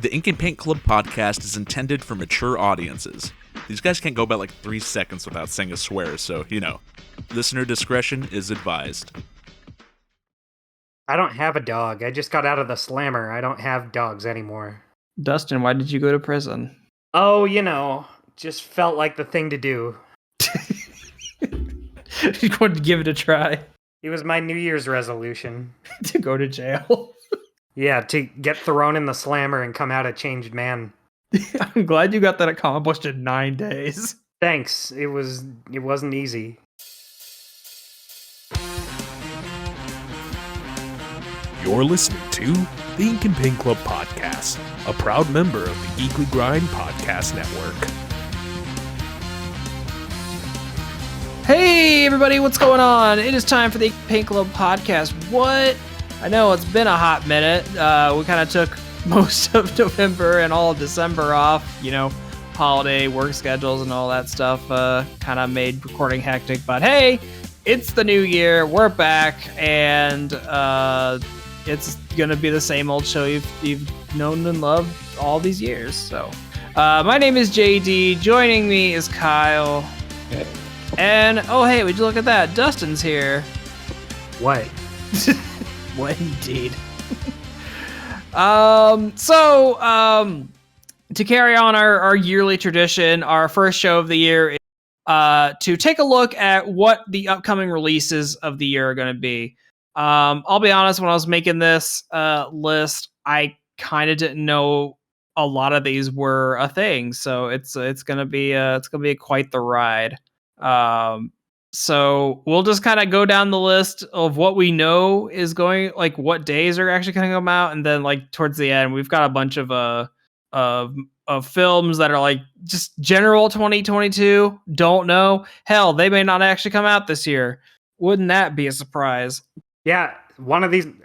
The Ink and Paint Club podcast is intended for mature audiences. These guys can't go about like 3 seconds without saying a swear, so, listener discretion is advised. I don't have a dog. I just got out of the slammer. I don't have dogs anymore. Dustin, why did you go to prison? Oh, just felt like the thing to do. You wanted to give it a try. It was my New Year's resolution. To go to jail. Yeah, to get thrown in the slammer and come out a changed man. I'm glad you got that accomplished in 9 days. Thanks. It wasn't easy. You're listening to the Ink and Paint Club podcast, a proud member of the Geekly Grind Podcast Network. Hey everybody, what's going on? It is time for the Ink and Paint Club podcast. What? I know it's been a hot minute. We kind of took most of November and all of December off. Holiday work schedules and all that stuff kind of made recording hectic. But hey, it's the new year. We're back, and it's gonna be the same old show you've known and loved all these years. So, my name is JD. Joining me is Kyle. Hey. And oh hey, would you look at that? Dustin's here. What? What indeed? To carry on our yearly tradition, our first show of the year is to take a look at what the upcoming releases of the year are going to be. I'll be honest, when I was making this list, I kind of didn't know a lot of these were a thing, so it's gonna be quite the ride. So we'll just kind of go down the list of what we know is going, like what days are actually going to come out, and then like towards the end, we've got a bunch of films that are like just general 2022. Don't know. Hell, they may not actually come out this year. Wouldn't that be a surprise? Yeah,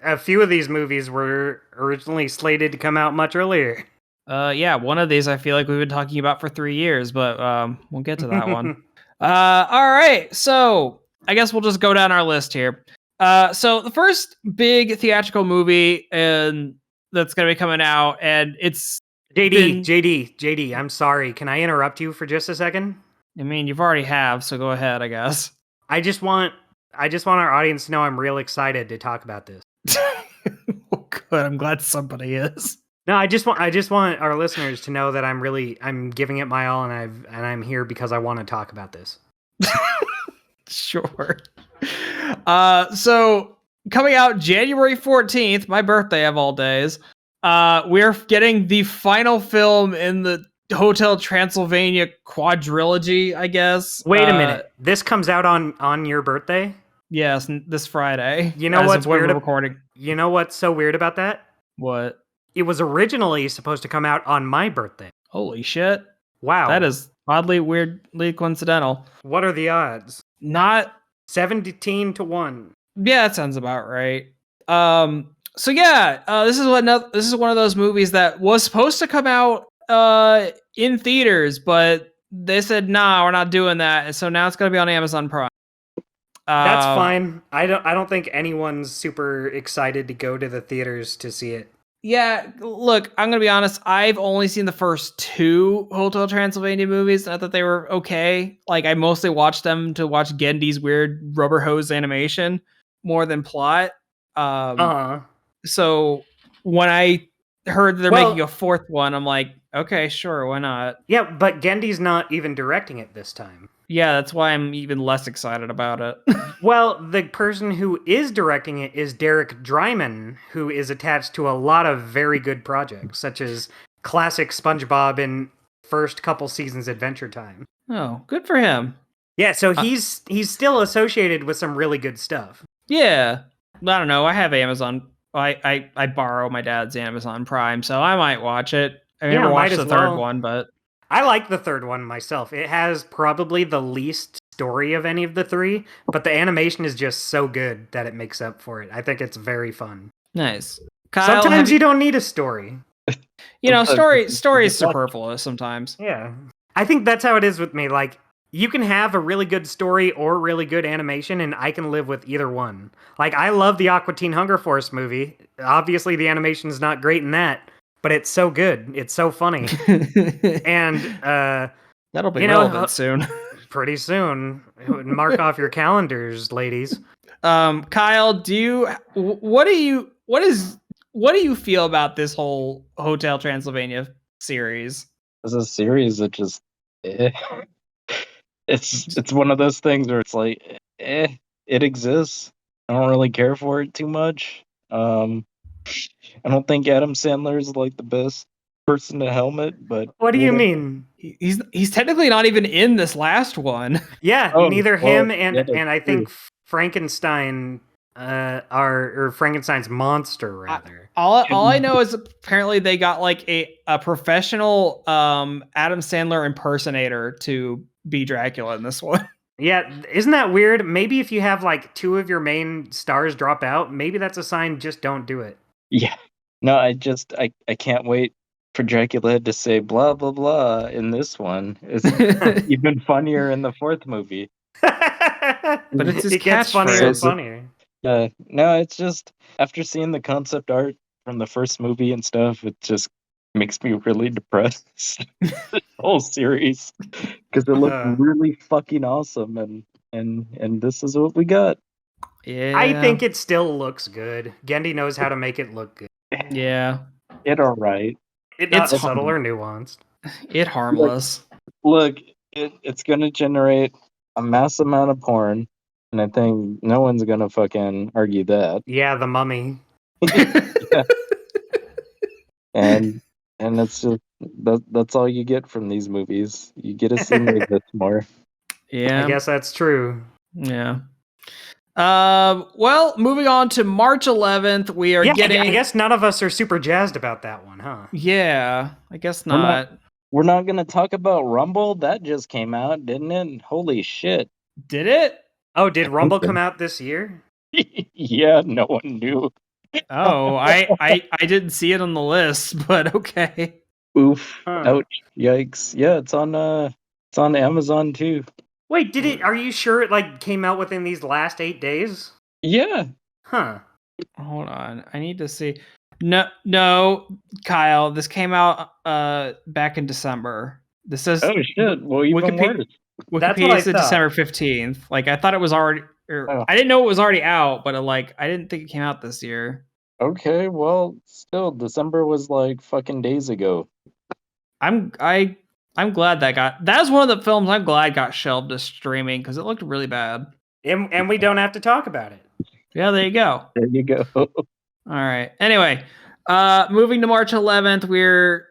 a few of these movies were originally slated to come out much earlier. Yeah, one of these I feel like we've been talking about for 3 years, but we'll get to that one. All right, so I guess we'll just go down our list here. So the first big theatrical movie that's going to be coming out, and it's JD, I'm sorry. Can I interrupt you for just a second? I mean, you've already have, so go ahead, I guess. I just want our audience to know I'm real excited to talk about this. Oh, good. I'm glad somebody is. No, I just want our listeners to know that I'm giving it my all, and I'm here because I want to talk about this. Sure. So coming out January 14th, my birthday of all days, we're getting the final film in the Hotel Transylvania quadrilogy, I guess. Wait a minute. This comes out on your birthday? Yes, this Friday. You know what's weird? Recording. You know what's so weird about that? What? It was originally supposed to come out on my birthday. Holy shit. Wow. That is weirdly coincidental. What are the odds? Not 17-1. Yeah, that sounds about right. So yeah, this is one of those movies that was supposed to come out in theaters, but they said, nah, we're not doing that. And so now it's going to be on Amazon Prime. That's fine. I don't think anyone's super excited to go to the theaters to see it. Yeah, look, I'm going to be honest. I've only seen the first 2 Hotel Transylvania movies, and I thought they were okay. Like, I mostly watched them to watch Gendy's weird rubber hose animation more than plot. So when I heard they're making a 4th one, I'm like, okay, sure, why not? Yeah, but Gendy's not even directing it this time. Yeah, that's why I'm even less excited about it. Well, the person who is directing it is Derek Dryman, who is attached to a lot of very good projects, such as classic SpongeBob and first couple seasons Adventure Time. Oh, good for him. Yeah, so he's still associated with some really good stuff. Yeah. I don't know. I have Amazon. I borrow my dad's Amazon Prime, so I might watch it. I never watched the third one, but I like the third one myself. It has probably the least story of any of the 3, but the animation is just so good that it makes up for it. I think it's very fun. Nice. Kyle, sometimes you don't need a story. Story is superfluous sometimes. Yeah. I think that's how it is with me. Like, you can have a really good story or really good animation, and I can live with either one. Like, I love the Aqua Teen Hunger Force movie. Obviously, the animation is not great in that, but it's so good. It's so funny. And that'll be you know, relevant soon. pretty soon. Mark off your calendars, ladies. Kyle, what do you feel about this whole Hotel Transylvania series? As a series that just it's one of those things where it's like it exists. I don't really care for it too much. I don't think Adam Sandler is like the best person to helm it, but What do you mean? He's technically not even in this last one. Yeah, Oh, neither well, him and yeah, that's I think true. Frankenstein or Frankenstein's monster rather. All I know is apparently they got like a professional Adam Sandler impersonator to be Dracula in this one. Yeah, isn't that weird? Maybe if you have like two of your main stars drop out, maybe that's a sign just don't do it. Yeah. No, I can't wait for Dracula to say blah blah blah in this one. It's even funnier in the fourth movie. But it's his it gets funnier and catchphrase. funnier. No, it's just after seeing the concept art from the first movie and stuff, it just makes me really depressed. The whole series because it looked really fucking awesome, and this is what we got. Yeah, I think it still looks good. Gendy knows how to make it look good. Yeah, It all right. It's not It's subtle or nuanced. it harmless. Look, it's gonna generate a mass amount of porn, and I think no one's gonna fucking argue that. Yeah, the mummy. Yeah. And it's just that's all you get from these movies. You get to see me this more. Yeah, I guess that's true. Yeah. Well, moving on to March 11th, we are getting. I guess none of us are super jazzed about that one, huh? Yeah, I guess not. We're not gonna talk about Rumble. That just came out, didn't it? Holy shit! Did it? Oh, did Rumble so. come out this year? Yeah, no one knew. Oh, I didn't see it on the list, but okay. Oof! Huh. Ouch! Yikes! Yeah, it's on Amazon too. Wait, did it? Are you sure it like came out within these last 8 days? Yeah. Huh. Hold on, I need to see. No, Kyle, this came out back in December. This says Oh shit! Well, even worse. That's what I Wikipedia said thought. December 15th. Like I thought it was already. Oh. I didn't know it was already out, but I didn't think it came out this year. Okay, well, still, December was like fucking days ago. I'm glad that's one of the films I'm glad got shelved to streaming because it looked really bad. And we don't have to talk about it. Yeah, there you go. There you go. All right. Anyway, moving to March 11th, we're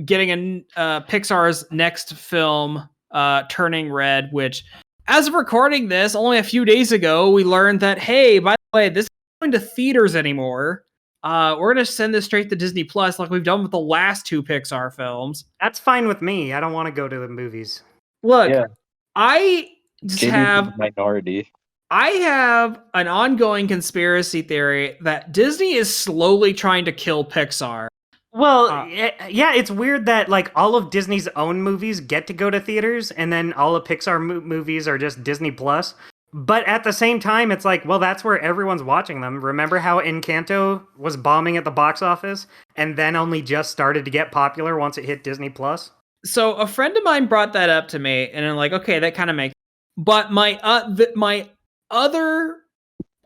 getting Pixar's next film, Turning Red, which, as of recording this, only a few days ago, we learned that, hey, by the way, this isn't going to theaters anymore. We're going to send this straight to Disney Plus like we've done with the last two Pixar films. That's fine with me. I don't want to go to the movies. Look, Yeah. I just JD's have... in the minority. I have an ongoing conspiracy theory that Disney is slowly trying to kill Pixar. Well, yeah, it's weird that like all of Disney's own movies get to go to theaters, and then all of Pixar movies are just Disney Plus. But at the same time, it's like, well, that's where everyone's watching them. Remember how Encanto was bombing at the box office, and then only just started to get popular once it hit Disney Plus? So a friend of mine brought that up to me, and I'm like, okay, that kind of makes. But my other,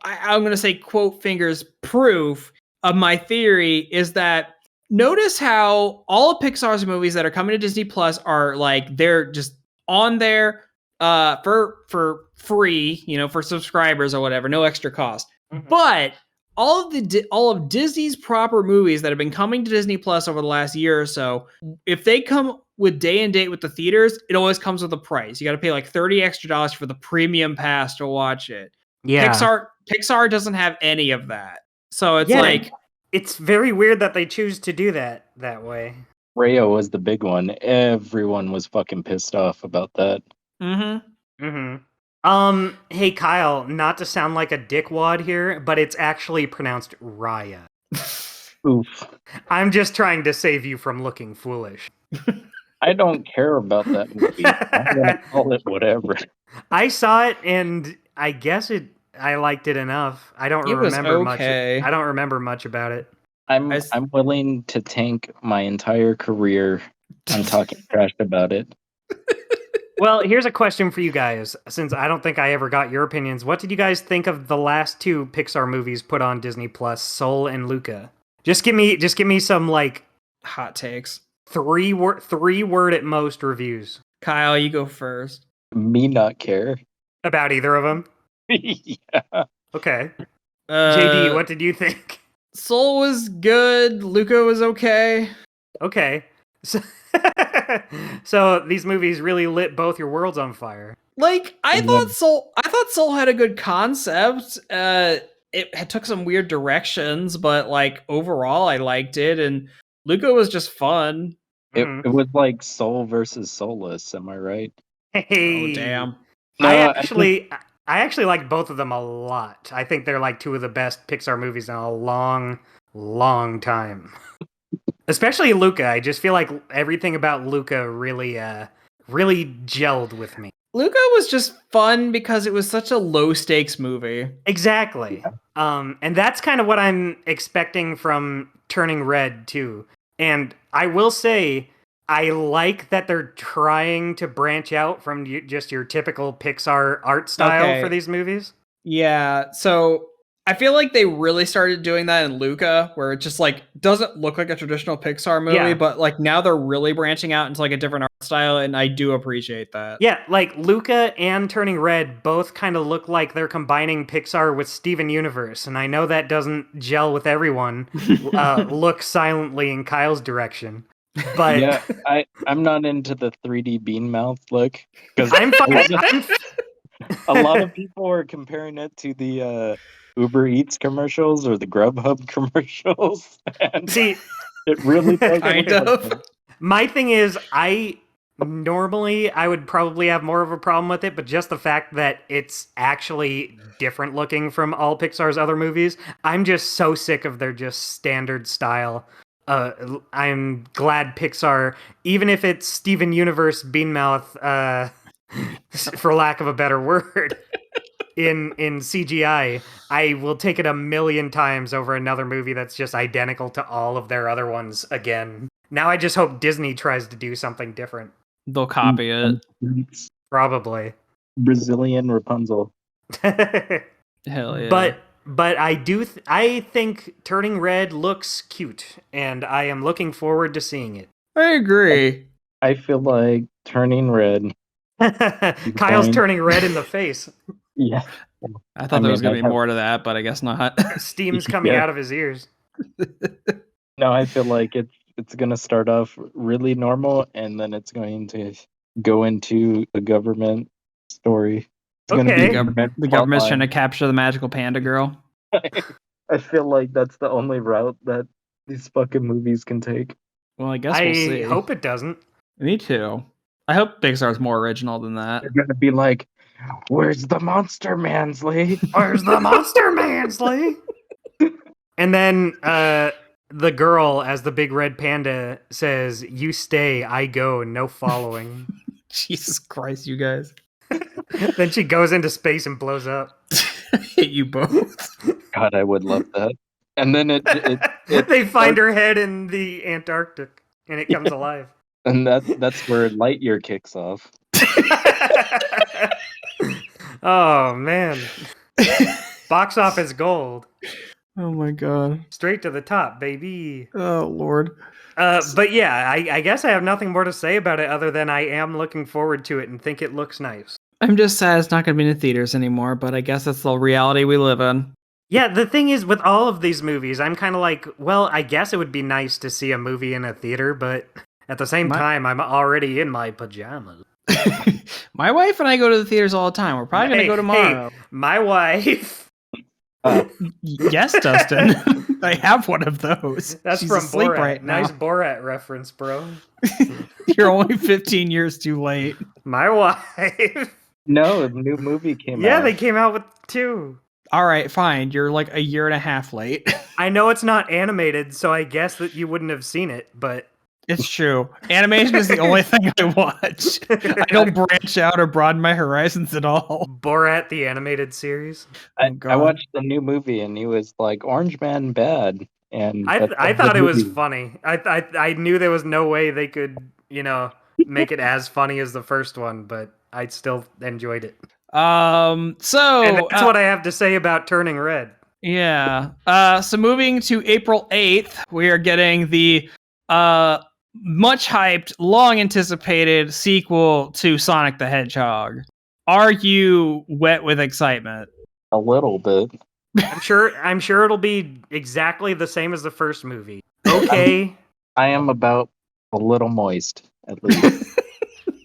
I'm going to say quote fingers proof of my theory is that notice how all of Pixar's movies that are coming to Disney Plus are like they're just on there for free, for subscribers or whatever, no extra cost. Mm-hmm. But all of Disney's proper movies that have been coming to Disney Plus over the last year or so, if they come with day and date with the theaters, it always comes with a price. You got to pay like $30 extra for the premium pass to watch it. Yeah. Pixar doesn't have any of that. So it's like it's very weird that they choose to do that way. Raya was the big one. Everyone was fucking pissed off about that. Mm-hmm. Mm-hmm. Hey Kyle, not to sound like a dickwad here, but it's actually pronounced Raya. Oof. I'm just trying to save you from looking foolish. I don't care about that movie. I'm gonna call it whatever. I saw it and I guess I liked it enough. I don't remember much. I don't remember much about it. I'm willing to tank my entire career on talking trash about it. Well, here's a question for you guys, since I don't think I ever got your opinions. What did you guys think of the last two Pixar movies put on Disney Plus, Soul and Luca? Just give me some like hot takes. Three word at most reviews. Kyle, you go first. Me not care. About either of them? Yeah. Okay. JD, what did you think? Soul was good. Luca was okay. Okay. So these movies really lit both your worlds on fire. Like I thought Soul had a good concept. It took some weird directions, but like overall I liked it, and Luca was just fun. It was like Soul versus Soulless, am I right? Hey. Oh damn. No, I actually like both of them a lot. I think they're like two of the best Pixar movies in a long, long time. Especially Luca. I just feel like everything about Luca really gelled with me. Luca was just fun because it was such a low stakes movie. Exactly. And that's kind of what I'm expecting from Turning Red too. And I will say, I like that they're trying to branch out from just your typical Pixar art style for these movies. Yeah, so I feel like they really started doing that in Luca, where it just like doesn't look like a traditional Pixar movie, but like now they're really branching out into like a different art style, and I do appreciate that. Yeah, like Luca and Turning Red both kind of look like they're combining Pixar with Steven Universe, and I know that doesn't gel with everyone. Look silently in Kyle's direction. But yeah, I'm not into the 3D bean mouth look because a lot of people are comparing it to the Uber Eats commercials or the Grubhub commercials. And see, it really does. Kind of. My thing is, I would probably have more of a problem with it, but just the fact that it's actually different looking from all Pixar's other movies, I'm just so sick of their just standard style. I'm glad Pixar, even if it's Steven Universe Beanmouth, for lack of a better word, in CGI, I will take it 1,000,000 times over another movie that's just identical to all of their other ones again. Now I just hope Disney tries to do something different. They'll copy it. Probably. Brazilian Rapunzel. Hell yeah. But I think Turning Red looks cute, and I am looking forward to seeing it. I agree. I feel like Turning Red. Kyle's turning red in the face. Yeah. I thought there was going to be more to that, but I guess not. Steam's coming out of his ears. No, I feel like it's going to start off really normal, and then it's going to go into a government story. It's going to be the government's trying to capture the magical panda girl. I feel like that's the only route that these fucking movies can take. Well, I guess we'll see. I hope it doesn't. Me too. I hope Pixar's more original than that. They're going to be like, where's the monster, Mansley? Where's the monster, Mansley? And then the girl, as the big red panda, says, "You stay, I go, no following." Jesus Christ, you guys. Then she goes into space and blows up. Hit you both. God, I would love that. And then they find her head in the Antarctic, and it comes alive. And that's where Lightyear kicks off. Oh, man. Box office gold. Oh, my God. Straight to the top, baby. Oh, Lord. But yeah, I guess I have nothing more to say about it other than I am looking forward to it and think it looks nice. I'm just sad it's not going to be in the theaters anymore, but I guess that's the reality we live in. Yeah, the thing is, with all of these movies, I'm kind of like, well, I guess it would be nice to see a movie in a theater, but at the same time, I'm already in my pajamas. My wife and I go to the theaters all the time. We're probably going to go tomorrow. Hey, my wife. Yes, Dustin. I have one of those. That's She's from asleep Borat. right now. Nice Borat reference, bro. You're only 15 years too late. My wife. No, a new movie came out. Yeah, they came out with 2. All right, fine. You're like a year and a half late. I know it's not animated, so I guess that you wouldn't have seen it, but... It's true. Animation is the only thing I watch. I don't branch out or broaden my horizons at all. Borat, the animated series. I watched the new movie, and he was like, Orange Man bad. And I thought it was funny. I knew there was no way they could, make it as funny as the first one, but I still enjoyed it. And that's what I have to say about Turning Red. Yeah. So moving to April 8th, we are getting the much hyped, long anticipated sequel to Sonic the Hedgehog. Are you wet with excitement? A little bit. I'm sure it'll be exactly the same as the first movie. Okay. I am about a little moist, at least.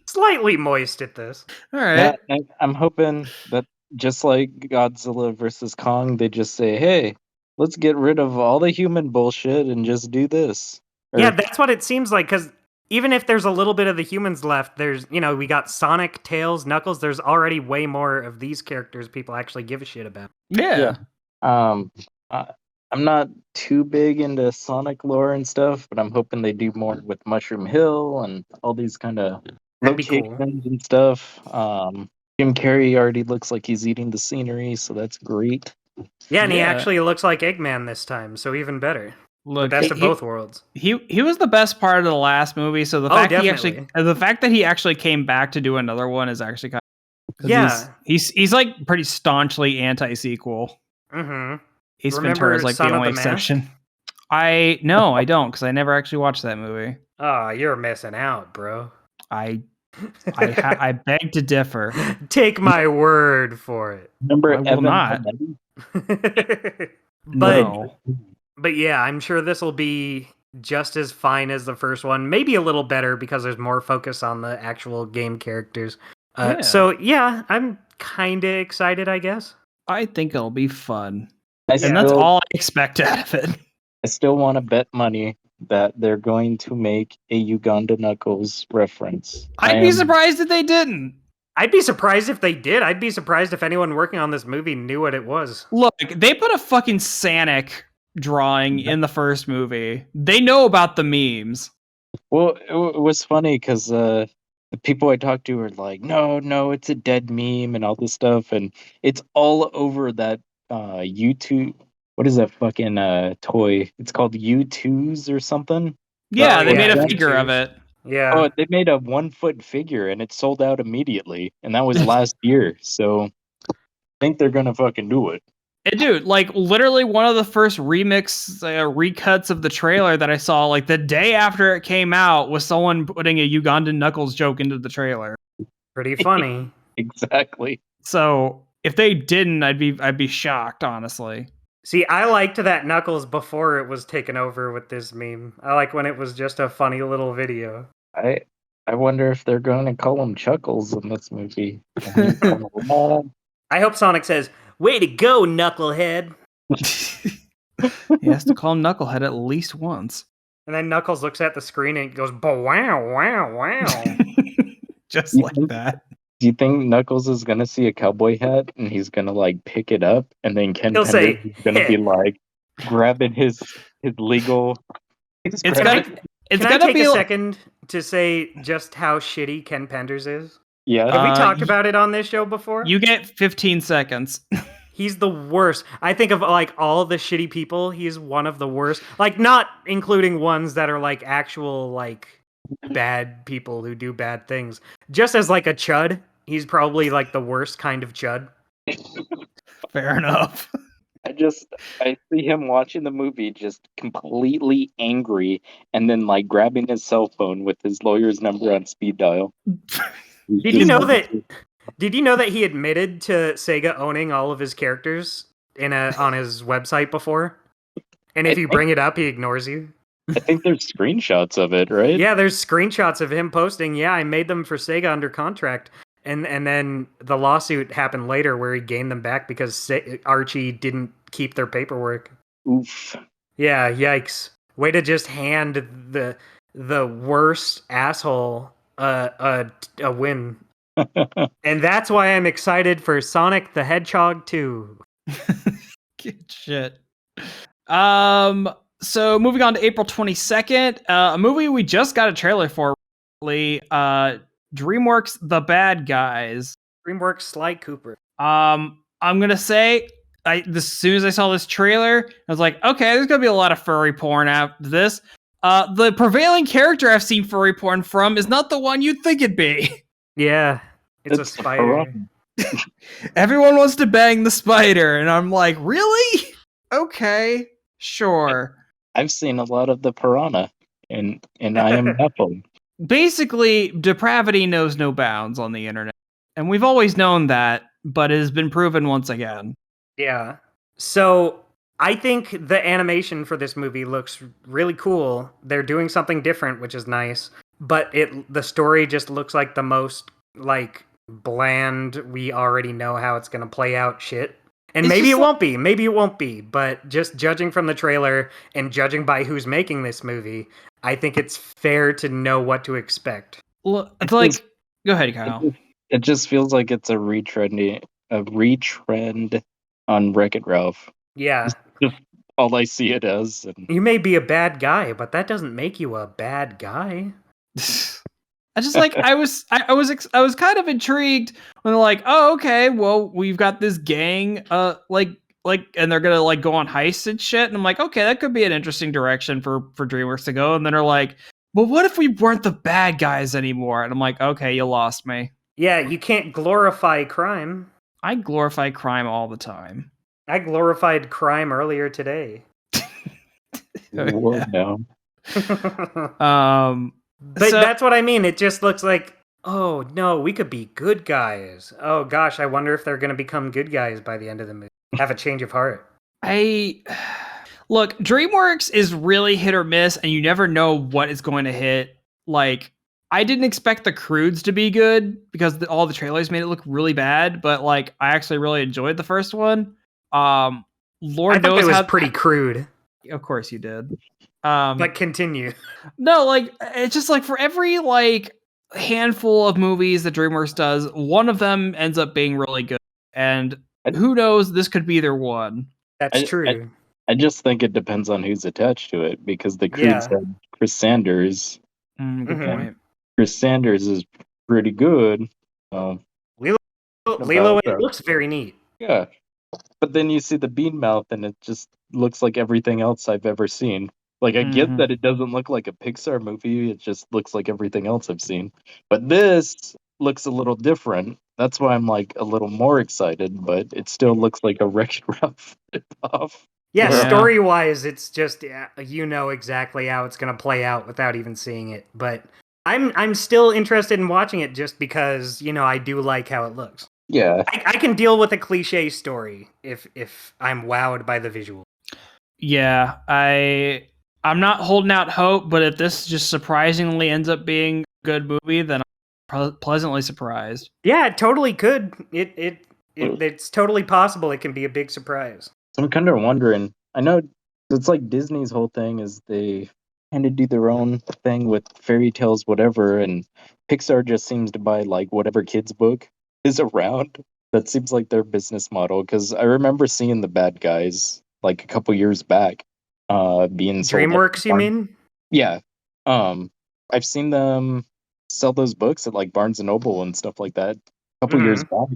Slightly moist at this. All right. Yeah, I'm hoping that just like Godzilla versus Kong, they just say, hey, let's get rid of all the human bullshit and just do this. Yeah, that's what it seems like, because even if there's a little bit of the humans left, there's, we got Sonic, Tails, Knuckles, there's already way more of these characters people actually give a shit about. Yeah. I'm not too big into Sonic lore and stuff, but I'm hoping they do more with Mushroom Hill and all these kind of locations and stuff. Jim Carrey already looks like he's eating the scenery, so that's great. Yeah, and he actually looks like Eggman this time, so even better. Look, the best of both worlds. He was the best part of the last movie, so the fact that he actually came back to do another one is actually kind of, he's like pretty staunchly anti-sequel. Mm-hmm. Ace Ventura is like the only exception. I don't, because I never actually watched that movie. Oh, you're missing out, bro. I beg to differ. Take my word for it. Remember, I will not. But yeah, I'm sure this will be just as fine as the first one. Maybe a little better because there's more focus on the actual game characters. So yeah, I'm kind of excited, I guess. I think it'll be fun. That's all I expect out of it. I still want to bet money that they're going to make a Uganda Knuckles reference. I'd be surprised if they didn't. I'd be surprised if they did. I'd be surprised if anyone working on this movie knew what it was. Look, they put a fucking Sonic drawing in the first movie. They know about the memes. Well, it was funny because the people I talked to were like, no, it's a dead meme and all this stuff. And it's all over that YouTube. What is that fucking toy? It's called U2s or something. Yeah, they made a figure of it. Yeah. Oh, they made a 1 foot figure and it sold out immediately. And that was last year. So I think they're going to fucking do it. And dude, like literally one of the first recuts of the trailer that I saw, like the day after it came out, was someone putting a Ugandan Knuckles joke into the trailer. Pretty funny. Exactly. So if they didn't, I'd be shocked, honestly. See, I liked that Knuckles before it was taken over with this meme. I like when it was just a funny little video. I wonder if they're going to call him Chuckles in this movie. I hope Sonic says, "Way to go, Knucklehead." He has to call him Knucklehead at least once. And then Knuckles looks at the screen and goes, "Wow, wow, wow." Just like that. Do you think Knuckles is gonna see a cowboy hat and he's gonna like pick it up, and then He'll say, is gonna be like grabbing his legal? Can I take a second to say just how shitty Ken Penders is? Yeah. Have we talked about it on this show before? You get 15 seconds. He's the worst. I think of like all the shitty people, he's one of the worst. Like not including ones that are like actual like bad people who do bad things. Just as like a chud, he's probably like the worst kind of chud. Fair enough. I see him watching the movie just completely angry and then like grabbing his cell phone with his lawyer's number on speed dial. Did you know that he admitted to Sega owning all of his characters on his website before? And if you bring it up, he ignores you. I think there's screenshots of it, right? Yeah, there's screenshots of him posting, "Yeah, I made them for Sega under contract." And then the lawsuit happened later where he gained them back because Archie didn't keep their paperwork. Oof. Yeah, yikes. Way to just hand the worst asshole a win. And that's why I'm excited for Sonic the Hedgehog 2. Good shit. So moving on to April 22nd, a movie we just got a trailer for recently, DreamWorks The Bad Guys. DreamWorks Sly Cooper. I'm gonna say as soon as I saw this trailer, I was like, okay, there's gonna be a lot of furry porn after this. The prevailing character I've seen furry porn from is not the one you'd think it'd be. Yeah, it's a the spider. piranha. Everyone wants to bang the spider, and I'm like, really? Okay, sure. I've seen a lot of the piranha, and I am baffled. Basically, depravity knows no bounds on the internet, and we've always known that, but it has been proven once again. Yeah. So I think the animation for this movie looks really cool. They're doing something different, which is nice. But the story just looks like the most like bland. We already know how it's gonna play out. Shit. And It's maybe just it won't be. Maybe it won't be. But just judging from the trailer and judging by who's making this movie, I think it's fair to know what to expect. Well, it's like, go ahead, Kyle. It just feels like it's a retread on Wreck-It Ralph. Yeah. Just all I see it as. And You may be a bad guy, but that doesn't make you a bad guy. I just like I was kind of intrigued when they're like, oh, okay, well, we've got this gang, like, and they're gonna like go on heists and shit, and I'm like, okay, that could be an interesting direction for DreamWorks to go. And then they're like, well, what if we weren't the bad guys anymore? And I'm like, okay, you lost me. Yeah, you can't glorify crime. I glorify crime all the time. I glorified crime earlier today. Whoa, no. But So- that's what I mean. It just looks like, oh no, we could be good guys. Oh gosh, I wonder if they're going to become good guys by the end of the movie. Have a change of heart. Look, DreamWorks is really hit or miss, and you never know what is going to hit. Like, I didn't expect the Croods to be good because all the trailers made it look really bad, but like, I actually really enjoyed the first one. Lord I thought knows it was how pretty crude. Of course you did. But continue. No, like, it's just like for every like handful of movies that DreamWorks does, one of them ends up being really good, and who knows, this could be their one. That's true. I just think it depends on who's attached to it, because the Creed Yeah. said Chris Sanders. Good Mhm. point. Chris Sanders is pretty good. Lilo, it looks very neat. Yeah. But then you see the bean mouth and it just looks like everything else I've ever seen. Like, I get Mhm. that it doesn't look like a Pixar movie, it just looks like everything else I've seen. But this looks a little different. That's why I'm like a little more excited, but it still looks like a Wreck-It Ralph off. Yeah, Yeah. story-wise, it's just you know exactly how it's going to play out without even seeing it. But I'm still interested in watching it just because, you know, I do like how it looks. Yeah. I can deal with a cliche story if I'm wowed by the visual. Yeah, I'm not holding out hope, but if this just surprisingly ends up being a good movie, then I'm pleasantly surprised. Yeah, it totally could. It's totally possible it can be a big surprise. So I'm kind of wondering, I know it's like Disney's whole thing is they kind of do their own thing with fairy tales, whatever, and Pixar just seems to buy like whatever kids book is around. That seems like their business model, because I remember seeing the bad guys like a couple years back being sold at DreamWorks, you Barnes- mean? Yeah. I've seen them sell those books at like Barnes and Noble and stuff like that a couple years back,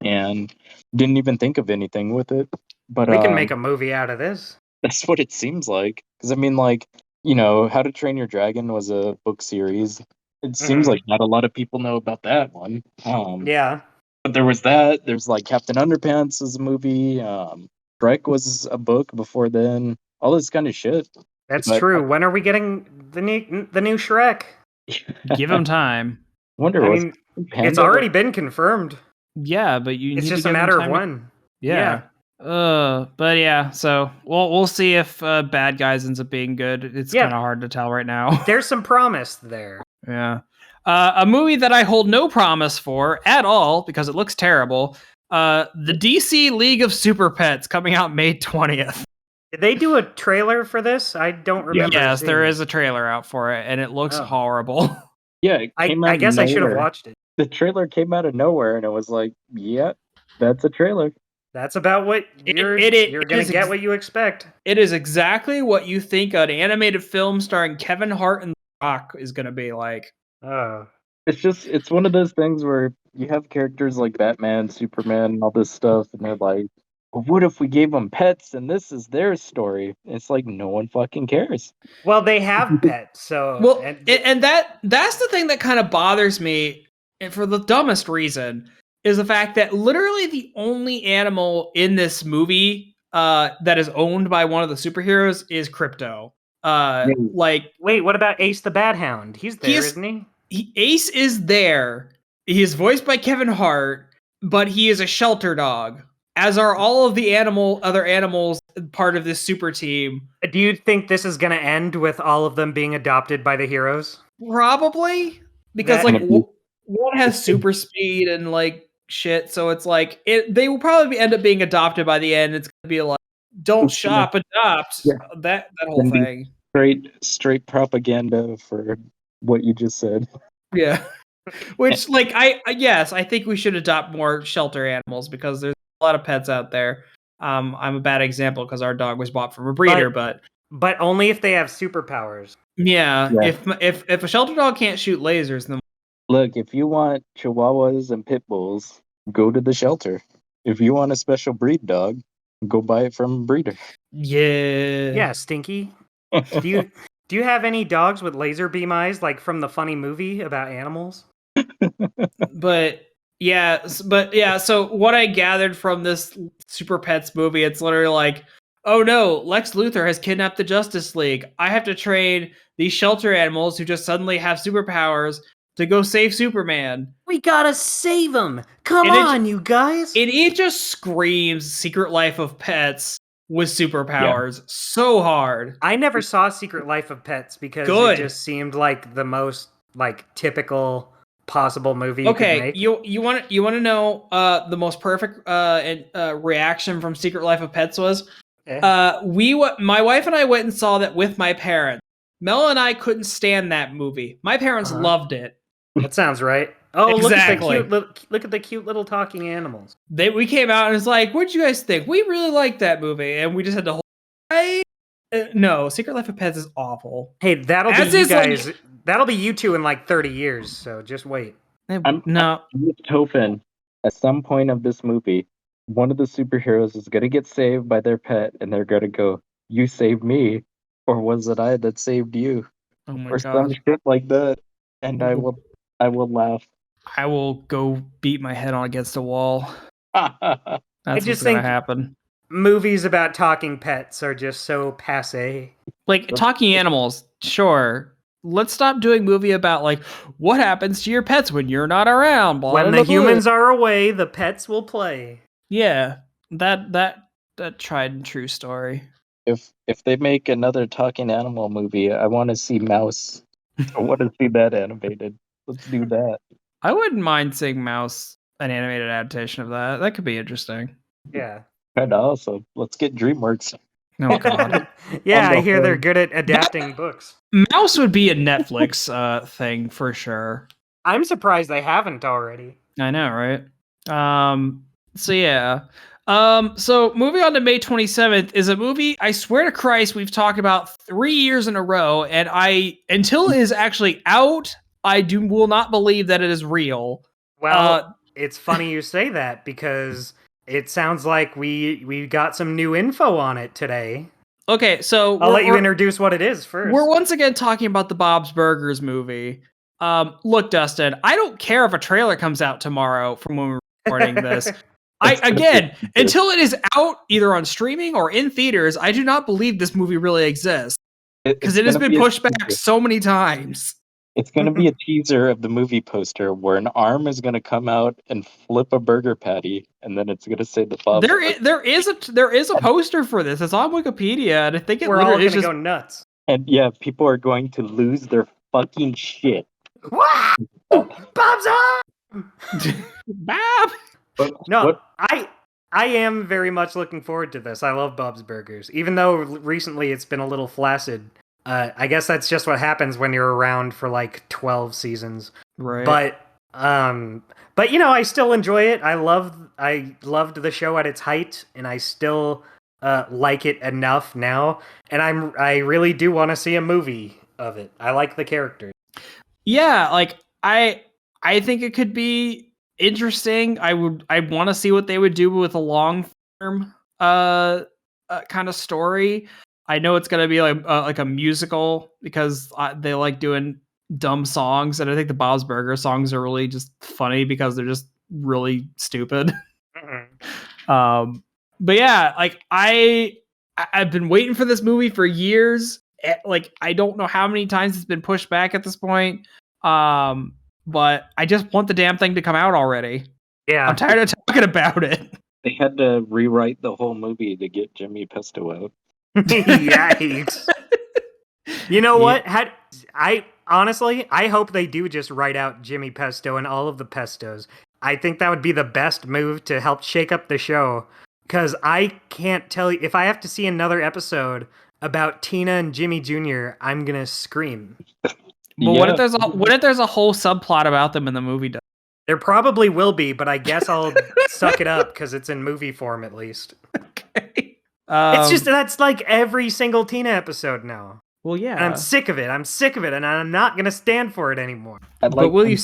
and didn't even think of anything with it. But We can make a movie out of this. that's what it seems like. Because I mean, like, you know, How to Train Your Dragon was a book series. It seems Mhm. like not a lot of people know about that one. Yeah. But there was that. There's like Captain Underpants was a movie. Shrek was a book before then. All this kind of shit. That's But- true. When are we getting the new Shrek? Give them time. Wonder I was mean, Panda it's already been confirmed. Yeah, but you It's need just to a give them matter of time to- when. Yeah. But yeah, so we'll see if Bad Guys ends up being good. It's Yeah. kind of hard to tell right now. There's some promise there. Yeah. A movie that I hold no promise for at all because it looks terrible. The DC League of Super Pets coming out May 20th. Did they do a trailer for this? I don't remember. Yes, seeing there it. is a trailer out for it, and it looks Oh. horrible. Yeah, it came out I of guess I should have nowhere. watched it. The trailer came out of nowhere, and it was like, yeah, that's a trailer. That's about what you're gonna is get what you expect. It is exactly what you think an animated film starring Kevin Hart and The Rock is going to be like. Oh. It's one of those things where you have characters like Batman, Superman, and all this stuff, and they're like, what if we gave them pets and this is their story? It's like no one fucking cares. Well, they have pets, so Well, and that's the thing that kind of bothers me, and for the dumbest reason, is the fact that literally the only animal in this movie that is owned by one of the superheroes is Crypto. Like, wait, what about Ace the Bad Hound? He's there, isn't he? Ace is there. He is voiced by Kevin Hart, but he is a shelter dog, as are all of the other animals part of this super team. Do you think this is going to end with all of them being adopted by the heroes? Probably, because one has super speed and like shit, so it's like they will probably end up being adopted by the end. It's gonna be like, don't shop, adopt. Yeah. That whole thing. Straight propaganda for what you just said. Yeah. Which, like, I think we should adopt more shelter animals because there's a lot of pets out there. I'm a bad example because our dog was bought from a breeder, but only if they have superpowers. Yeah. If a shelter dog can't shoot lasers, then look, if you want Chihuahuas and Pit Bulls, go to the shelter. If you want a special breed dog, go buy it from a breeder. Yeah, Stinky. Do you have any dogs with laser beam eyes, like from the funny movie about animals? But yeah. So what I gathered from this Super Pets movie, it's literally like, oh no, Lex Luthor has kidnapped the Justice League. I have to train these shelter animals who just suddenly have superpowers to go save Superman. We gotta save him! Come on, you guys! It just screams Secret Life of Pets with superpowers so hard. I never saw Secret Life of Pets because it just seemed like the most like typical possible movie you could make. You want to know the most perfect reaction from Secret Life of Pets was? My wife and I went and saw that with my parents. Mel and I couldn't stand that movie. My parents loved it. That sounds right. Oh, exactly. Look at the cute little talking animals. We came out and it's like, what'd you guys think? We really liked that movie, and we just had to hold. No, Secret Life of Pets is awful. Hey, that'll be you guys. That'll be you two in like 30 years. So just wait. I'm hoping at some point of this movie, one of the superheroes is gonna get saved by their pet, and they're gonna go, "You saved me," or was it I that saved you? Oh my or some shit like that, and I will laugh. I will go beat my head against a wall. That's what's gonna happen. Movies about talking pets are just so passé. Like talking animals, sure. Let's stop doing movie about like what happens to your pets when you're not around. When the humans are away, the pets will play. Yeah, that tried and true story. If they make another talking animal movie, I want to see Mouse. I want to see that animated. Let's do that. I wouldn't mind seeing Mouse, an animated adaptation of that. That could be interesting. Yeah. Kind of awesome. Let's get DreamWorks. Oh god. Yeah, I hear they're good at adapting books. Mouse would be a Netflix thing for sure. I'm surprised they haven't already. I know, right? So yeah. So moving on to May 27th is a movie, I swear to Christ, we've talked about 3 years in a row, and until it is actually out, I will not believe that it is real. Well, it's funny you say that because it sounds like we got some new info on it today. Okay, so I'll let you introduce what it is first. We're once again talking about the Bob's Burgers movie. Look, Dustin, I don't care if a trailer comes out tomorrow from when we're recording this. Until it is out either on streaming or in theaters, I do not believe this movie really exists because it has been pushed back so many times. It's going to be a teaser of the movie poster where an arm is going to come out and flip a burger patty, and then it's going to say the Bob. There is a poster for this. It's on Wikipedia, and I think we're all going to go nuts. And yeah, people are going to lose their fucking shit. Wow! Bob's arm! Bob! I am very much looking forward to this. I love Bob's Burgers, even though recently it's been a little flaccid. I guess that's just what happens when you're around for like 12 seasons. Right. But you know, I still enjoy it. I loved the show at its height, and I still like it enough now. And I really do want to see a movie of it. I like the characters. Yeah, like I think it could be interesting. I want to see what they would do with a long form kind of story. I know it's gonna be like a musical because they like doing dumb songs, and I think the Bob's Burger songs are really just funny because they're just really stupid. But yeah, like I've been waiting for this movie for years. Like I don't know how many times it's been pushed back at this point. But I just want the damn thing to come out already. Yeah. I'm tired of talking about it. They had to rewrite the whole movie to get Jimmy Pesto out. Yikes. You know what? Honestly, I hope they do just write out Jimmy Pesto and all of the Pestos. I think that would be the best move to help shake up the show. Because I can't tell you, if I have to see another episode about Tina and Jimmy Jr., I'm going to scream. Well, what if there's a whole subplot about them in the movie? There probably will be, but I guess I'll suck it up because it's in movie form at least. Okay. It's just that's like every single Tina episode now. Well, yeah. And I'm sick of it. And I'm not gonna stand for it anymore. But will you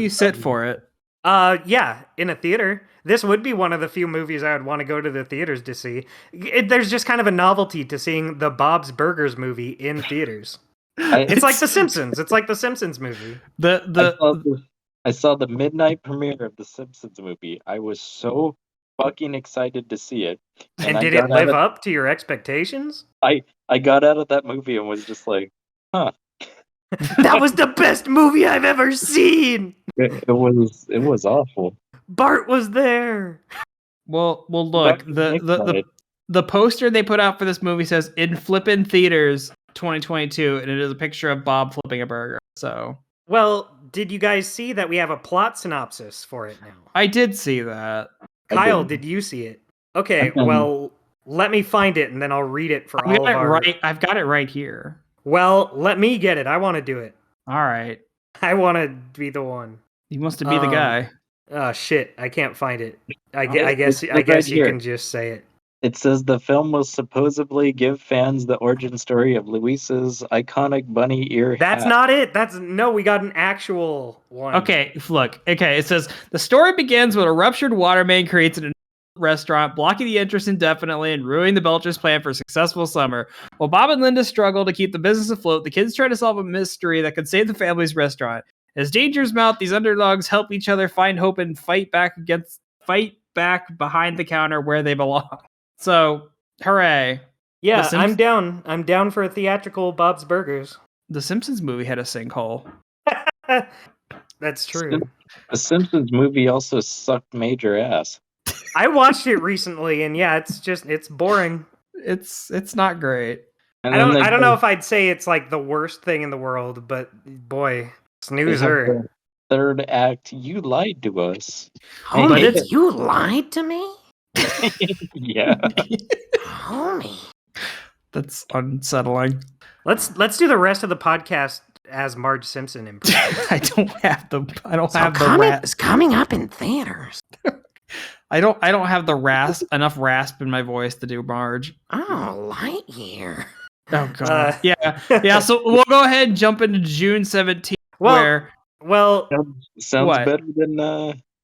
sit for it? Yeah, in a theater. This would be one of the few movies I would want to go to the theaters to see. There's just kind of a novelty to seeing the Bob's Burgers movie in theaters. It's like The Simpsons. It's like The Simpsons movie. I saw the midnight premiere of the Simpsons movie. I was so fucking excited to see it. And did it live up to your expectations? I got out of that movie and was just like, huh. That was the best movie I've ever seen. It was awful. Bart was there. Well, look, the poster they put out for this movie says "In Flippin' Theaters 2022," and it is a picture of Bob flipping a burger. So, well, did you guys see that we have a plot synopsis for it now? I did see that. Kyle, did you see it? Okay, well, let me find it and then I'll read it for all of our... I've got it right here. Well, let me get it. I want to do it. All right. I want to be the one. He wants to be the guy. Oh shit! I can't find it. I guess you can just say it. It says the film will supposedly give fans the origin story of Luis's iconic bunny ear hat. That's not it. We got an actual one. Okay, look. Okay, it says the story begins when a ruptured water main creates an restaurant, blocking the entrance indefinitely and ruining the Belchers' plan for a successful summer. While Bob and Linda struggle to keep the business afloat, the kids try to solve a mystery that could save the family's restaurant. As dangers mount, these underdogs help each other find hope and fight back behind the counter where they belong. So, hooray. Yeah, I'm down. I'm down for a theatrical Bob's Burgers. The Simpsons movie had a sinkhole. That's true. The Simpsons movie also sucked major ass. I watched it recently, and yeah, it's boring. It's not great. I don't know if I'd say it's like the worst thing in the world, but boy, snoozer. Third act, you lied to us. Homie, you lied to me? Yeah. Homie. That's unsettling. Let's do the rest of the podcast as Marge Simpson impression. I don't have the It's coming up in theaters. I don't have the enough rasp in my voice to do Marge. Oh, Lightyear. Oh god. Yeah. So we'll go ahead and jump into June 17th.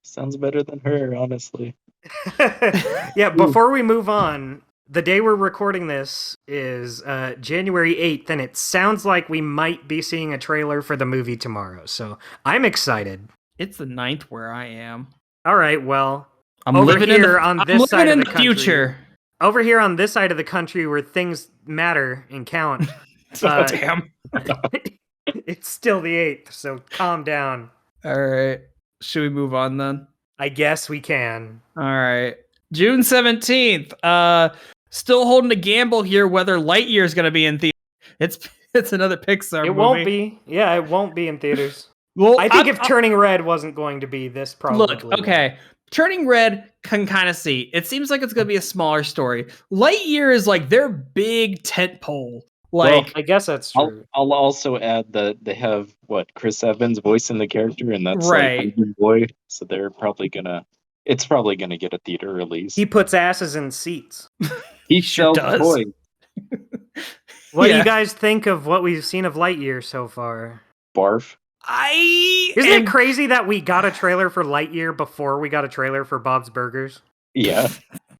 Sounds better than her, honestly. Yeah. Before we move on, the day we're recording this is January 8th, and it sounds like we might be seeing a trailer for the movie tomorrow. So I'm excited. It's the 9th where I am. All right. Well, I'm living in the future. Over here on this side of the country where things matter and count. Damn. It's still the 8th, so calm down. All right. Should we move on then? I guess we can. All right. June 17th. Still holding a gamble here whether Lightyear is going to be in theaters. It's another Pixar movie. It won't be. Yeah, it won't be in theaters. Well, I think if Turning Red wasn't going to be this, probably. Look, okay. Turning Red can kind of see. It seems like it's going to be a smaller story. Lightyear is like their big tentpole. Well, I guess that's true. I'll also add that they have Chris Evans voicing the character, and that's right. Like boy. So they're probably gonna. It's probably gonna get a theater release. He puts asses in seats. He sells toys. What do you guys think of what we've seen of Lightyear so far? Barf. Isn't it crazy that we got a trailer for Lightyear before we got a trailer for Bob's Burgers? Yeah.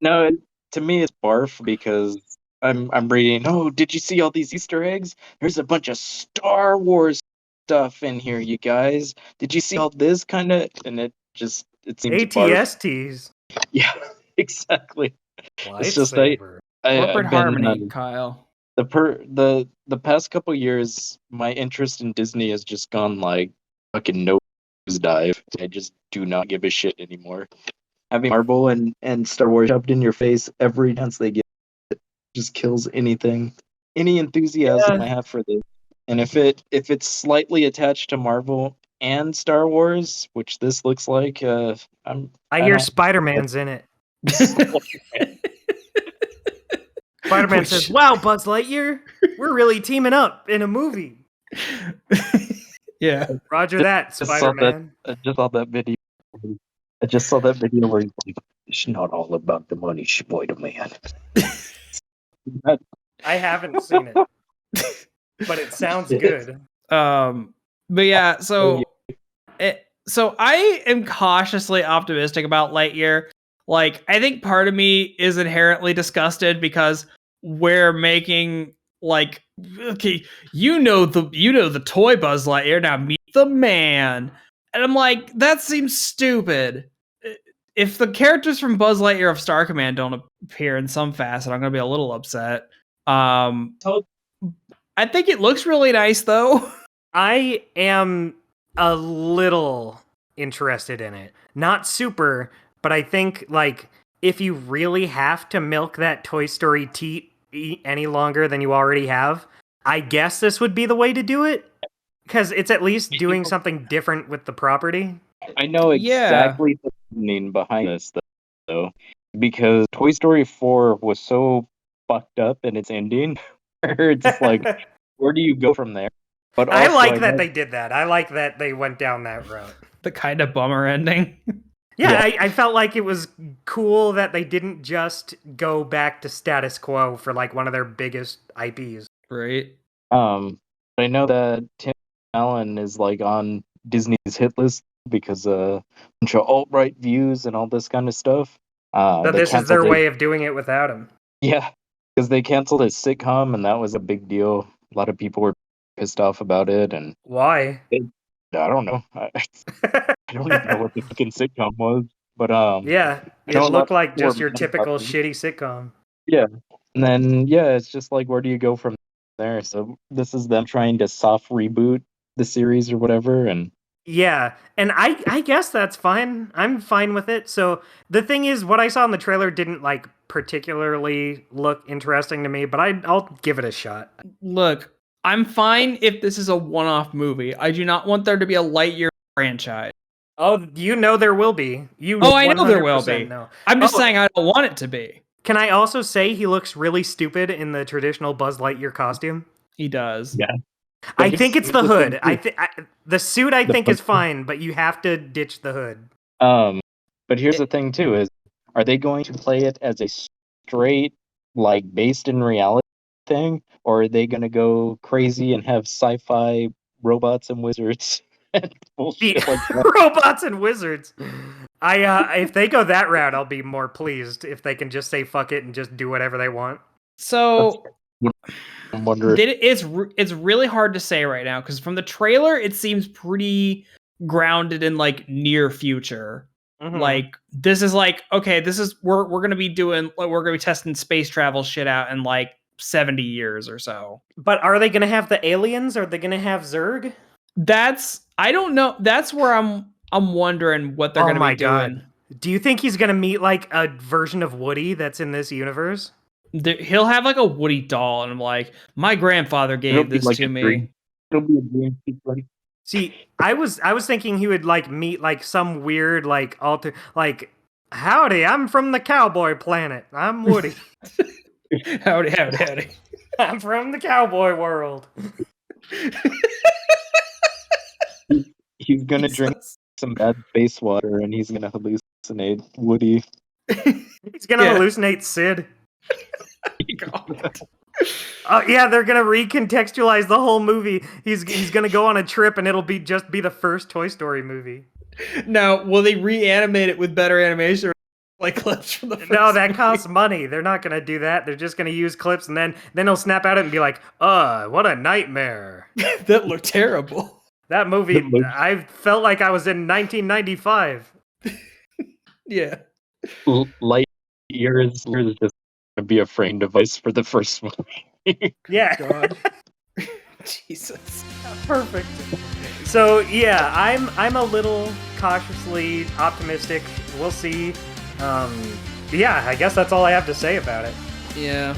No, to me it's barf because I'm reading. Oh, did you see all these Easter eggs? There's a bunch of Star Wars stuff in here, you guys. Did you see all this kind of? And it seems barf. ATSTs. Yeah, exactly. It's just Lightsaber. Corporate I've been harmony, Kyle. the past couple years, my interest in Disney has just gone like fucking nosedive. I just do not give a shit anymore. Having Marvel and Star Wars shoved in your face every chance they get just kills anything, any enthusiasm I have for this. And if it's slightly attached to Marvel and Star Wars, which this looks like, I hear Spider-Man's in it. Spider-Man says, "Wow, Buzz Lightyear, we're really teaming up in a movie." Yeah. Roger that, Spider-Man. I just saw that video. I just saw that video where he's like, "It's not all about the money, Spider-Man." I haven't seen it, but it sounds good. But yeah, so I am cautiously optimistic about Lightyear. Like, I think part of me is inherently disgusted because we're making like, okay, you know the toy Buzz Lightyear, now meet the man. And I'm like, that seems stupid. If the characters from Buzz Lightyear of Star Command don't appear in some facet, I'm gonna be a little upset. I think it looks really nice though. I am a little interested in it. Not super, but I think like if you really have to milk that Toy Story teat any longer than you already have, I guess this would be the way to do it. Because it's at least doing something different with the property. I know exactly the meaning behind this, though, because Toy Story 4 was so fucked up in its ending, where it's like, where do you go from there? But I also, like that they did that. I like that they went down that route. The kind of bummer ending. Yeah. I felt like it was cool that they didn't just go back to status quo for like one of their biggest IPs. Right. I know that Tim Allen is like on Disney's hit list because a bunch of alt-right views and all this kind of stuff. So this is their way of doing it without him. Yeah, because they canceled his sitcom, and that was a big deal. A lot of people were pissed off about it, and why? I don't know. I don't even know what the fucking sitcom was, but yeah, it looked like just your typical shitty sitcom. Yeah, and then it's just like, where do you go from there? So this is them trying to soft reboot the series or whatever, and yeah, and I guess that's fine. I'm fine with it. So the thing is, what I saw in the trailer didn't like particularly look interesting to me, but I'll give it a shot. Look, I'm fine if this is a one-off movie. I do not want there to be a Lightyear franchise. Oh, you know there will be. I know there will be. Know. I'm just saying I don't want it to be. Can I also say he looks really stupid in the traditional Buzz Lightyear costume? He does. Yeah. I think it's the hood. The suit I think is fine, but you have to ditch the hood. But here's the thing too: is are they going to play it as a straight, like based in reality thing, or are they going to go crazy and have sci-fi robots and wizards and bullshit like that? Robots and wizards. If they go that route, I'll be more pleased. If they can just say fuck it and just do whatever they want. So I'm wondering. It's really hard to say right now because from the trailer it seems pretty grounded in like near future. Mm-hmm. Like this is like, okay, this is we're gonna be testing space travel shit out in like 70 years or so. But are they gonna have the aliens? Are they gonna have Zurg? I don't know. That's where I'm wondering what they're gonna be doing. Do you think he's gonna meet like a version of Woody that's in this universe? He'll have like a Woody doll, and I'm like, my grandfather gave this to me. It'll be a dream sequence. See, I was thinking he would like meet like some weird like alter like, howdy, I'm from the cowboy planet. I'm Woody. howdy. I'm from the cowboy world. He's gonna drink some bad space water, and he's gonna hallucinate Woody. He's gonna hallucinate Sid. Yeah, they're gonna recontextualize the whole movie. He's gonna go on a trip, and it'll be the first Toy Story movie. Now, will they reanimate it with better animation? Like clips from the first No, that movie. costs money. They're not gonna do that. They're just gonna use clips, and then he'll snap out it and be like, what a nightmare. That looked terrible. That movie, I felt like I was in 1995. Yeah. Lightyear is just going to be a frame device for the first movie. Yeah. God. Jesus. Perfect. So yeah, I'm a little cautiously optimistic. We'll see. Yeah, I guess that's all I have to say about it. Yeah.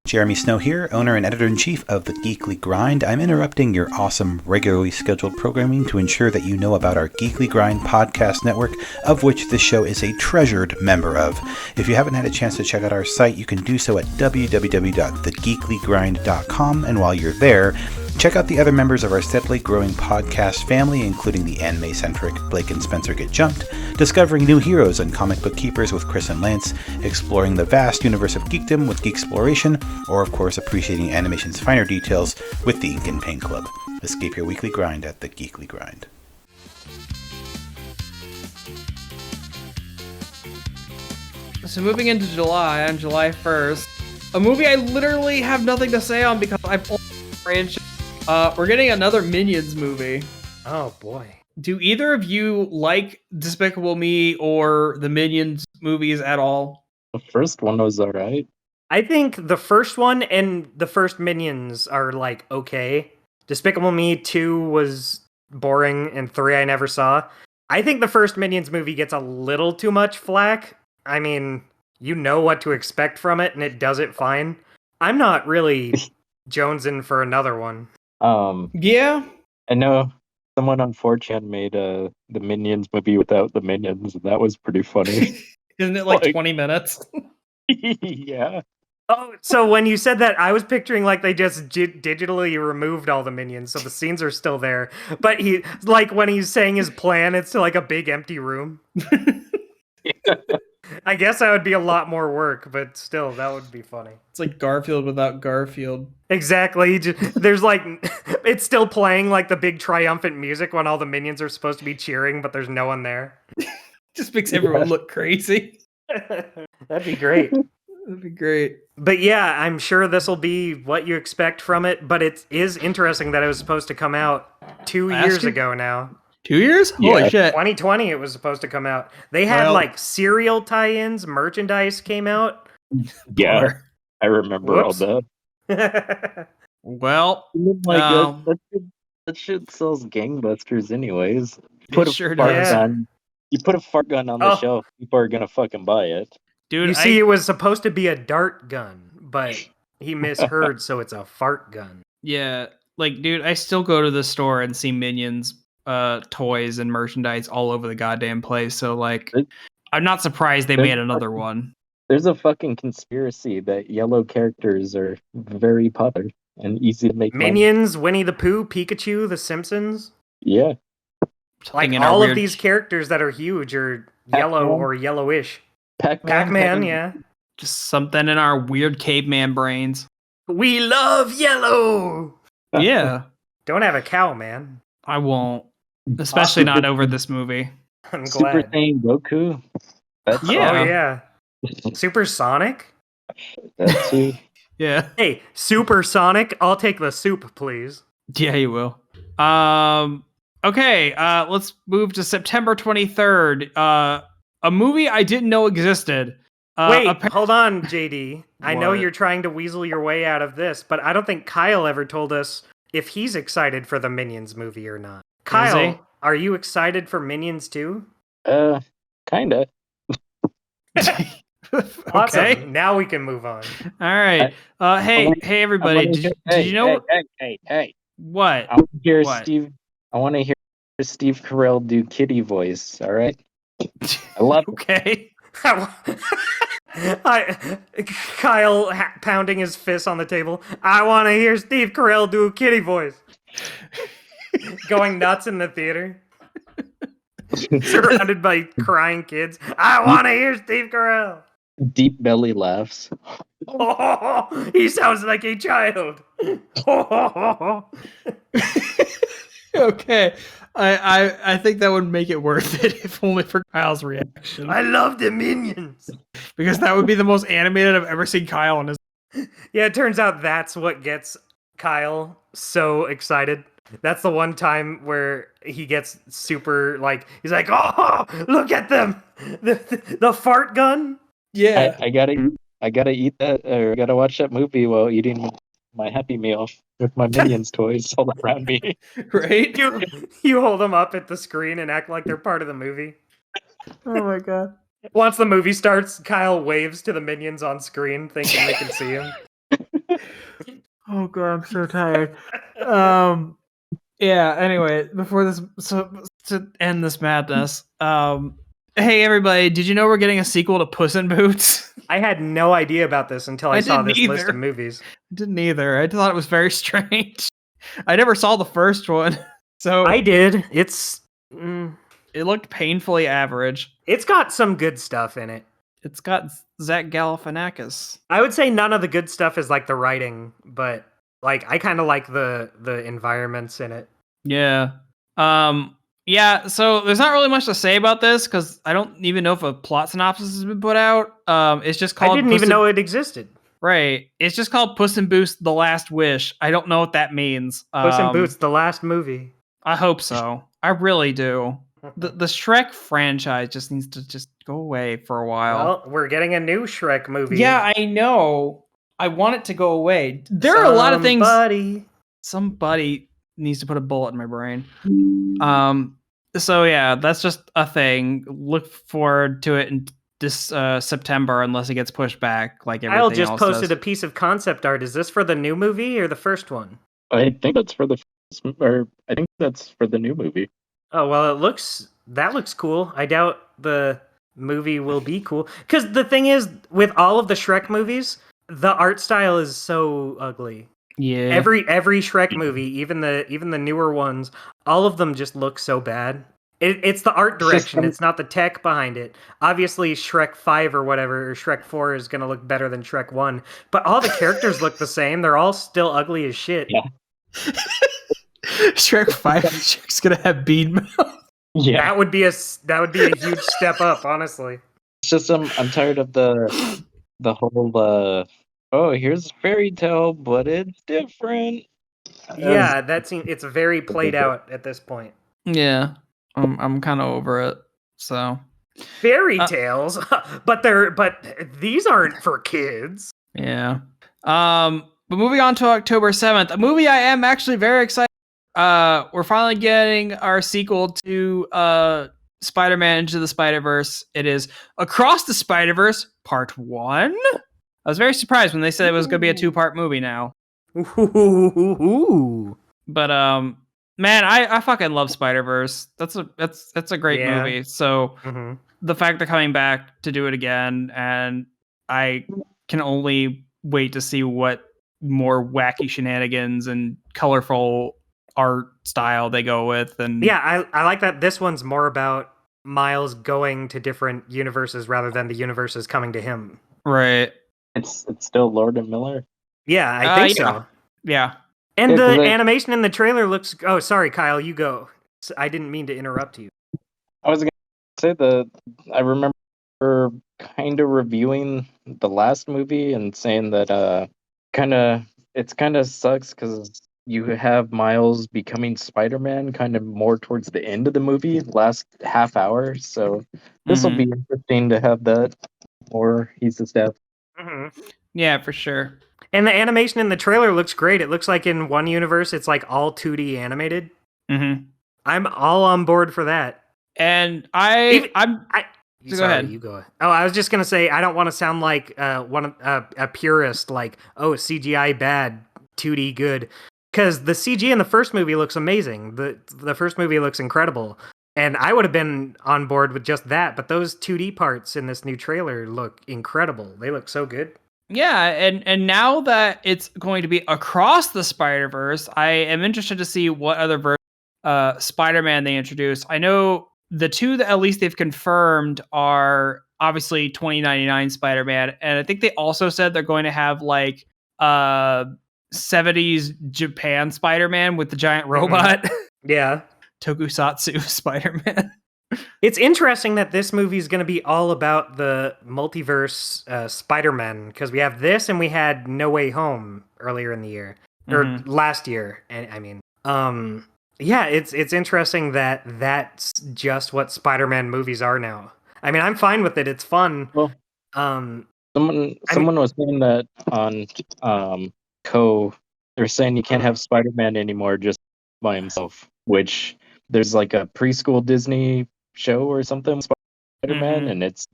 Jeremy Snow here, owner and editor-in-chief of The Geekly Grind. I'm interrupting your awesome, regularly scheduled programming to ensure that you know about our Geekly Grind podcast network, of which this show is a treasured member of. If you haven't had a chance to check out our site, you can do so at www.thegeeklygrind.com, and while you're there, check out the other members of our steadily growing podcast family, including the anime-centric Blake and Spencer Get Jumped, discovering new heroes and comic book keepers with Chris and Lance, exploring the vast universe of geekdom with Geeksploration, or of course appreciating animation's finer details with the Ink and Paint Club. Escape your weekly grind at The Geekly Grind. So moving into July, on July 1st, a movie I literally have nothing to say on because I've only branched. We're getting another Minions movie. Oh boy. Do either of you like Despicable Me or the Minions movies at all? The first one was alright. I think the first one and the first Minions are like okay. Despicable Me 2 was boring and 3 I never saw. I think the first Minions movie gets a little too much flack. I mean, you know what to expect from it and it does it fine. I'm not really jonesing for another one. Yeah. I know someone on 4chan made the Minions movie without the Minions, and that was pretty funny. Isn't it like Like- 20 minutes? Yeah. Oh, so when you said that, I was picturing like they just digitally removed all the minions, so the scenes are still there. But he, like when he's saying his plan, it's to like a big empty room. I guess that would be a lot more work, but still, that would be funny. It's like Garfield without Garfield. Exactly. There's like, it's still playing like the big triumphant music when all the minions are supposed to be cheering, but there's no one there. Just makes everyone look crazy. That'd be great. That'd be great. But yeah, I'm sure this will be what you expect from it, but it is interesting that it was supposed to come out 2 years ago now. 2 years? Yeah. Holy shit. 2020 it was supposed to come out. They had Well- like serial tie-ins, merchandise came out. Yeah. I remember Whoops. all that. Well, Oh my Um, God, that shit sells gangbusters anyways. Put It a sure fart does. gun. You put a fart gun on the Oh. shelf, people are gonna fucking buy it. dude, You see, it was supposed to be a dart gun, but he misheard, so it's a fart gun. yeah, like, dude, I still go to the store and see Minions toys and merchandise all over the goddamn place. So, like, I'm not surprised they They're made another one. There's a fucking conspiracy that yellow characters are very popular and easy to make money. Minions, Winnie the Pooh, Pikachu, The Simpsons. Yeah. Like Something in our all of weird- these characters that are huge are yellow Pac-Man. or yellowish. Pac-Man. Pac-Man, yeah. Just something in our weird caveman brains. We love yellow. Yeah, Don't have a cow, man. I won't. Especially not over this movie. I'm Super glad. Saiyan Goku. That's Yeah. Oh yeah. Supersonic? That too. Yeah. Hey, Supersonic, I'll take the soup, please. Yeah, you will. Okay, let's move to September 23rd. A movie I didn't know existed. Wait, appa- hold on, JD. I know What? you're trying to weasel your way out of this, but I don't think Kyle ever told us if he's excited for the Minions movie or not. Kyle, he? are you excited for Minions too? Kinda. Awesome. Okay. Now we can move on. All right. Hey, everybody. Did you know Hey! what? I want to hear What? Steve. I want to hear Steve Carell do Kitty voice. All right. I love it. Okay. Kyle pounding his fist on the table. I want to hear Steve Carell do a kitty voice. Going nuts in the theater. Surrounded by crying kids. I want to hear Steve Carell. Deep belly laughs. Oh, he sounds like a child. Okay. I think that would make it worth it if only for Kyle's reaction. I love the minions. Because that would be the most animated I've ever seen Kyle in his. Yeah, it turns out that's what gets Kyle so excited. That's the one time where he gets super, like, he's like, oh, look at them! The fart gun? Yeah. I gotta eat that, or I gotta watch that movie while eating my Happy Meal with my Minions toys all around me. Right? You hold them up at the screen and act like they're part of the movie. Oh my god. Once the movie starts, Kyle waves to the minions on screen, thinking they can see him. Oh god, I'm so tired. Yeah, anyway, before this, so to end this madness, hey everybody, did you know we're getting a sequel to Puss in Boots? I had no idea about this until I saw didn't this list either. of movies. I didn't either. I thought it was very strange. I never saw the first one, so I did. It looked painfully average. It's got some good stuff in it. It's got Zach Galifianakis. I would say none of the good stuff is like the writing, but like I kind of like the environments in it. Yeah. Yeah, so there's not really much to say about this because I don't even know if a plot synopsis has been put out. It's just called I didn't even know it existed. Right. It's just called Puss in Boots: The Last Wish. I don't know what that means. Puss in Boots, the last movie. I hope so. I really do. The Shrek franchise just needs to just go away for a while. Well, we're getting a new Shrek movie. Yeah, I know. I want it to go away. There are a lot of things. Somebody needs to put a bullet in my brain. So yeah, that's just a thing. Look forward to it in this September, unless it gets pushed back like everything else. Kyle just posted a piece of concept art. Is this for the new movie or the first one? I think that's for the new movie. Oh well, that looks cool. I doubt the movie will be cool because the thing is, with all of the Shrek movies, the art style is so ugly. Yeah. Every Shrek movie, even the newer ones, all of them just look so bad. It's the art direction. It's not the tech behind it. Obviously, Shrek 5 or whatever, or Shrek 4 is going to look better than Shrek 1. But all the characters look the same. They're all still ugly as shit. Yeah. Shrek 5, Shrek's going to have bean mouth. Yeah. That would be a huge step up, honestly. It's just I'm tired of the whole here's a fairy tale, but it's different. Yeah, it's very played out at this point. Yeah. I'm kind of over it. So fairy tales, but these aren't for kids. Yeah. But moving on to October 7th, a movie I am actually very excited. We're finally getting our sequel to Spider-Man Into the Spider-Verse. It is Across the Spider-Verse Part 1. I was very surprised when they said it was going to be a 2-part movie now. Ooh. But man, I fucking love Spider-Verse. That's a great movie. So the fact they're coming back to do it again, and I can only wait to see what more wacky shenanigans and colorful art style they go with. And yeah, I like that this one's more about Miles going to different universes rather than the universes coming to him. Right. It's still Lord and Miller. Yeah, I think so. Yeah. And the animation in the trailer looks... Oh, sorry, Kyle, you go. I didn't mean to interrupt you. I was going to say I remember kind of reviewing the last movie and saying that it kind of sucks because you have Miles becoming Spider-Man kind of more towards the end of the movie, last half hour. So this will be interesting to have that more he's a step. Yeah, for sure. And the animation in the trailer looks great. It looks like in one universe, it's like all 2D animated. I'm all on board for that. And go ahead. You go. Oh, I was just gonna say I don't want to sound like a purist, like CGI bad, 2D good, because the CG in the first movie looks amazing. The first movie looks incredible, and I would have been on board with just that. But those 2D parts in this new trailer look incredible. They look so good. Yeah, and now that it's going to be Across the Spider-Verse, I am interested to see what other Spider-Man they introduce. I know the two that at least they've confirmed are obviously 2099 Spider-Man, and I think they also said they're going to have like 70s Japan Spider-Man with the giant robot. Yeah. tokusatsu Spider-Man. It's interesting that this movie is going to be all about the multiverse Spider-Man, because we have this and we had No Way Home earlier in the year, or last year. And I mean, yeah, it's interesting that that's just what Spider-Man movies are now. I mean, I'm fine with it. It's fun. Well, someone was saying that on they're saying you can't have Spider-Man anymore just by himself, which there's like a preschool Disney show or something, Spider-Man, and it's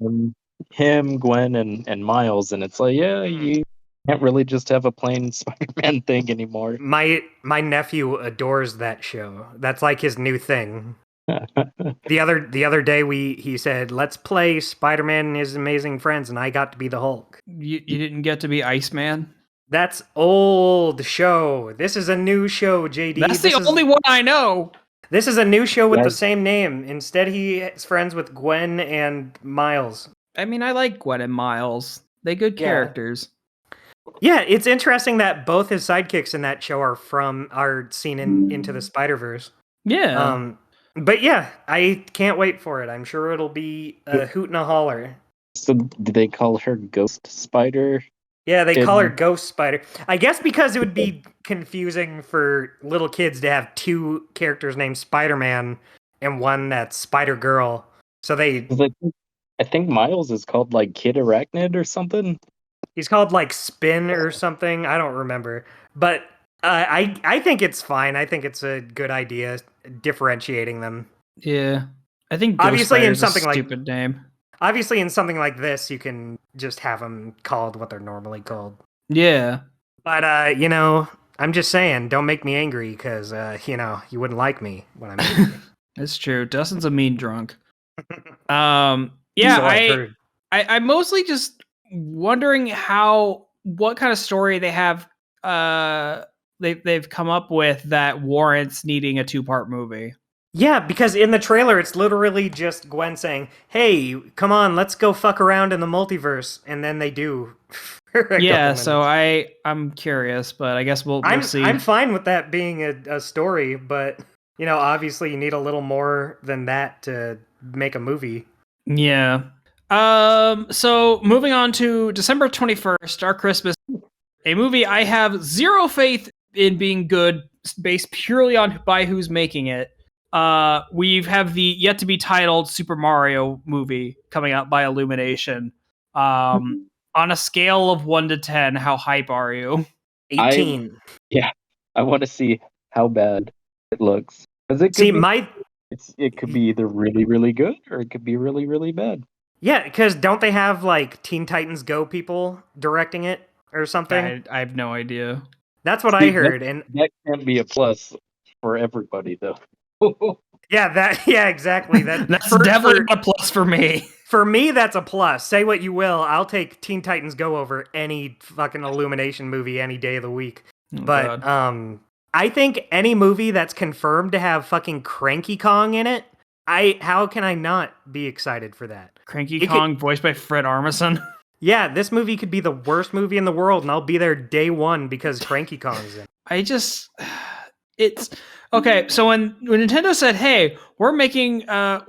him, Gwen, and Miles, and it's like, yeah, you can't really just have a plain Spider-Man thing anymore. My nephew adores that show. That's like his new thing. The other day he said, "Let's play Spider-Man and His Amazing Friends," and I got to be the Hulk. You didn't get to be Iceman? That's old show. This is a new show, JD. That's the only one I know. This is a new show with the same name. Instead, he is friends with Gwen and Miles. I mean, I like Gwen and Miles. They good characters. Yeah, it's interesting that both his sidekicks in that show are seen in Into the Spider-Verse. Yeah. But yeah, I can't wait for it. I'm sure it'll be a hoot and a holler. So did they call her Ghost Spider? Yeah, they call her Ghost Spider. I guess because it would be confusing for little kids to have two characters named Spider-Man and one that's Spider-Girl. So I think Miles is called like Kid Arachnid or something. He's called like Spin or something. I don't remember. But I think it's fine. I think it's a good idea differentiating them. Yeah. I think Ghost obviously Spider in is something a stupid name. Obviously, in something like this, you can just have them called what they're normally called. Yeah. But, I'm just saying, don't make me angry, because, you wouldn't like me when I'm angry. It's true. Dustin's a mean drunk. Yeah, so I'm mostly just wondering what kind of story they have, they've come up with that warrants needing a 2-part movie. Yeah, because in the trailer, it's literally just Gwen saying, "Hey, come on, let's go fuck around in the multiverse," and then they do. Yeah, so I'm curious, but I guess we'll see. I'm fine with that being a story, but obviously you need a little more than that to make a movie. Yeah. So moving on to December 21st, our Christmas, a movie I have zero faith in being good, based purely by who's making it. We have the yet to be titled Super Mario movie coming out by Illumination. On a scale of 1 to 10, how hype are you? 18. I want to see how bad it looks. It could be either really, really good or it could be really, really bad. Yeah, because don't they have like Teen Titans Go people directing it or something? I have no idea. That's what I heard, and that can't be a plus for everybody, though. Yeah, exactly. That's definitely a plus for me. For me, that's a plus. Say what you will, I'll take Teen Titans Go over any fucking Illumination movie any day of the week. But God. I think any movie that's confirmed to have fucking Cranky Kong in it, how can I not be excited for that? Cranky Kong, voiced by Fred Armisen. Yeah, this movie could be the worst movie in the world, and I'll be there day one because Cranky Kong's in. It's okay. So when Nintendo said, "Hey, we're making an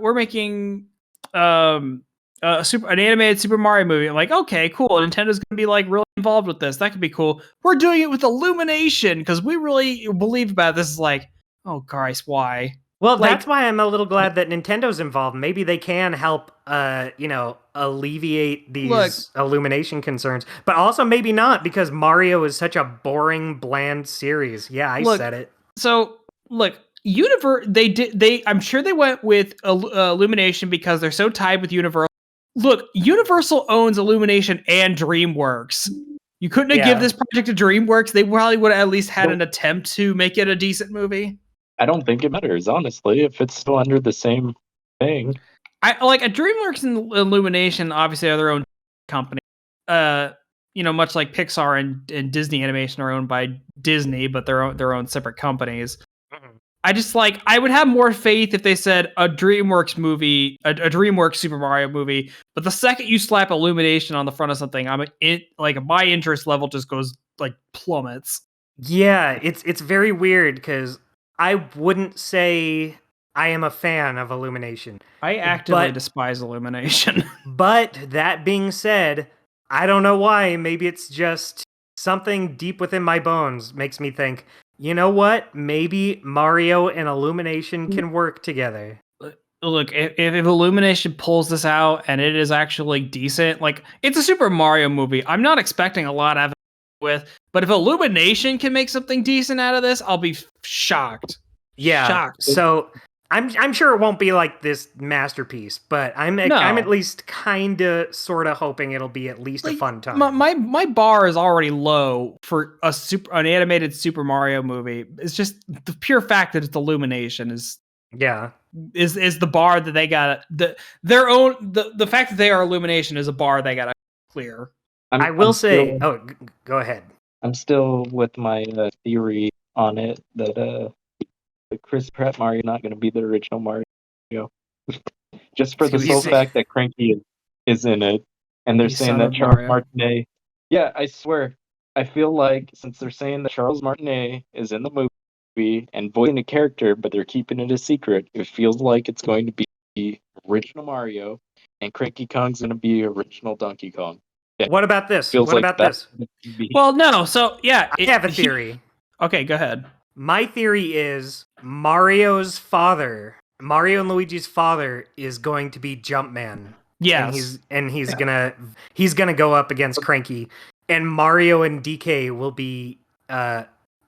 animated Super Mario movie," I'm like, okay, cool. Nintendo's gonna be like really involved with this. That could be cool. We're doing it with Illumination because we really believe about this. Is like, oh Christ, why? Well, that's why I'm a little glad that Nintendo's involved. Maybe they can help, alleviate these Illumination concerns. But also maybe not, because Mario is such a boring, bland series. Yeah, I said it. So, I'm sure they went with Illumination because they're so tied with Universal. Look, Universal owns Illumination and DreamWorks. You couldn't have given this project to DreamWorks. They probably would have at least had an attempt to make it a decent movie. I don't think it matters, honestly, if it's still under the same thing. I like a DreamWorks and Illumination obviously are their own company. Much like Pixar and Disney Animation are owned by Disney, but they're own separate companies. Mm-hmm. I would have more faith if they said a DreamWorks movie, a DreamWorks Super Mario movie. But the second you slap Illumination on the front of something, my interest level just goes plummets. Yeah, it's very weird because I wouldn't say I am a fan of Illumination. I actively But- despise Illumination. But that being said, I don't know why. Maybe it's just something deep within my bones makes me think, you know what? Maybe Mario and Illumination can work together. Look, if Illumination pulls this out and it is actually decent, like it's a Super Mario movie, I'm not expecting a lot of it with. But if Illumination can make something decent out of this, I'll be shocked. Yeah. Shocked. So I'm sure it won't be like this masterpiece, but I'm at least kind of sort of hoping it'll be at least a fun time. My bar is already low for an animated Super Mario movie. It's just the pure fact that it's Illumination is the bar that they got. The fact that they are Illumination is a bar they got to clear. I will say, go ahead. I'm still with my theory on it that the Chris Pratt Mario not going to be the original Mario. Just for the sole fact that Cranky is in it, and they're saying that Charles Martinet. Yeah, I swear. I feel like since they're saying that Charles Martinet is in the movie and voicing a character, but they're keeping it a secret, it feels like it's going to be original Mario, and Cranky Kong's going to be original Donkey Kong. Yeah. What about this? What about this? Well, no. So, yeah. I have a theory. Okay, go ahead. My theory is Mario and Luigi's father is going to be Jumpman. Yes. And he's gonna go up against Cranky. And Mario and DK will be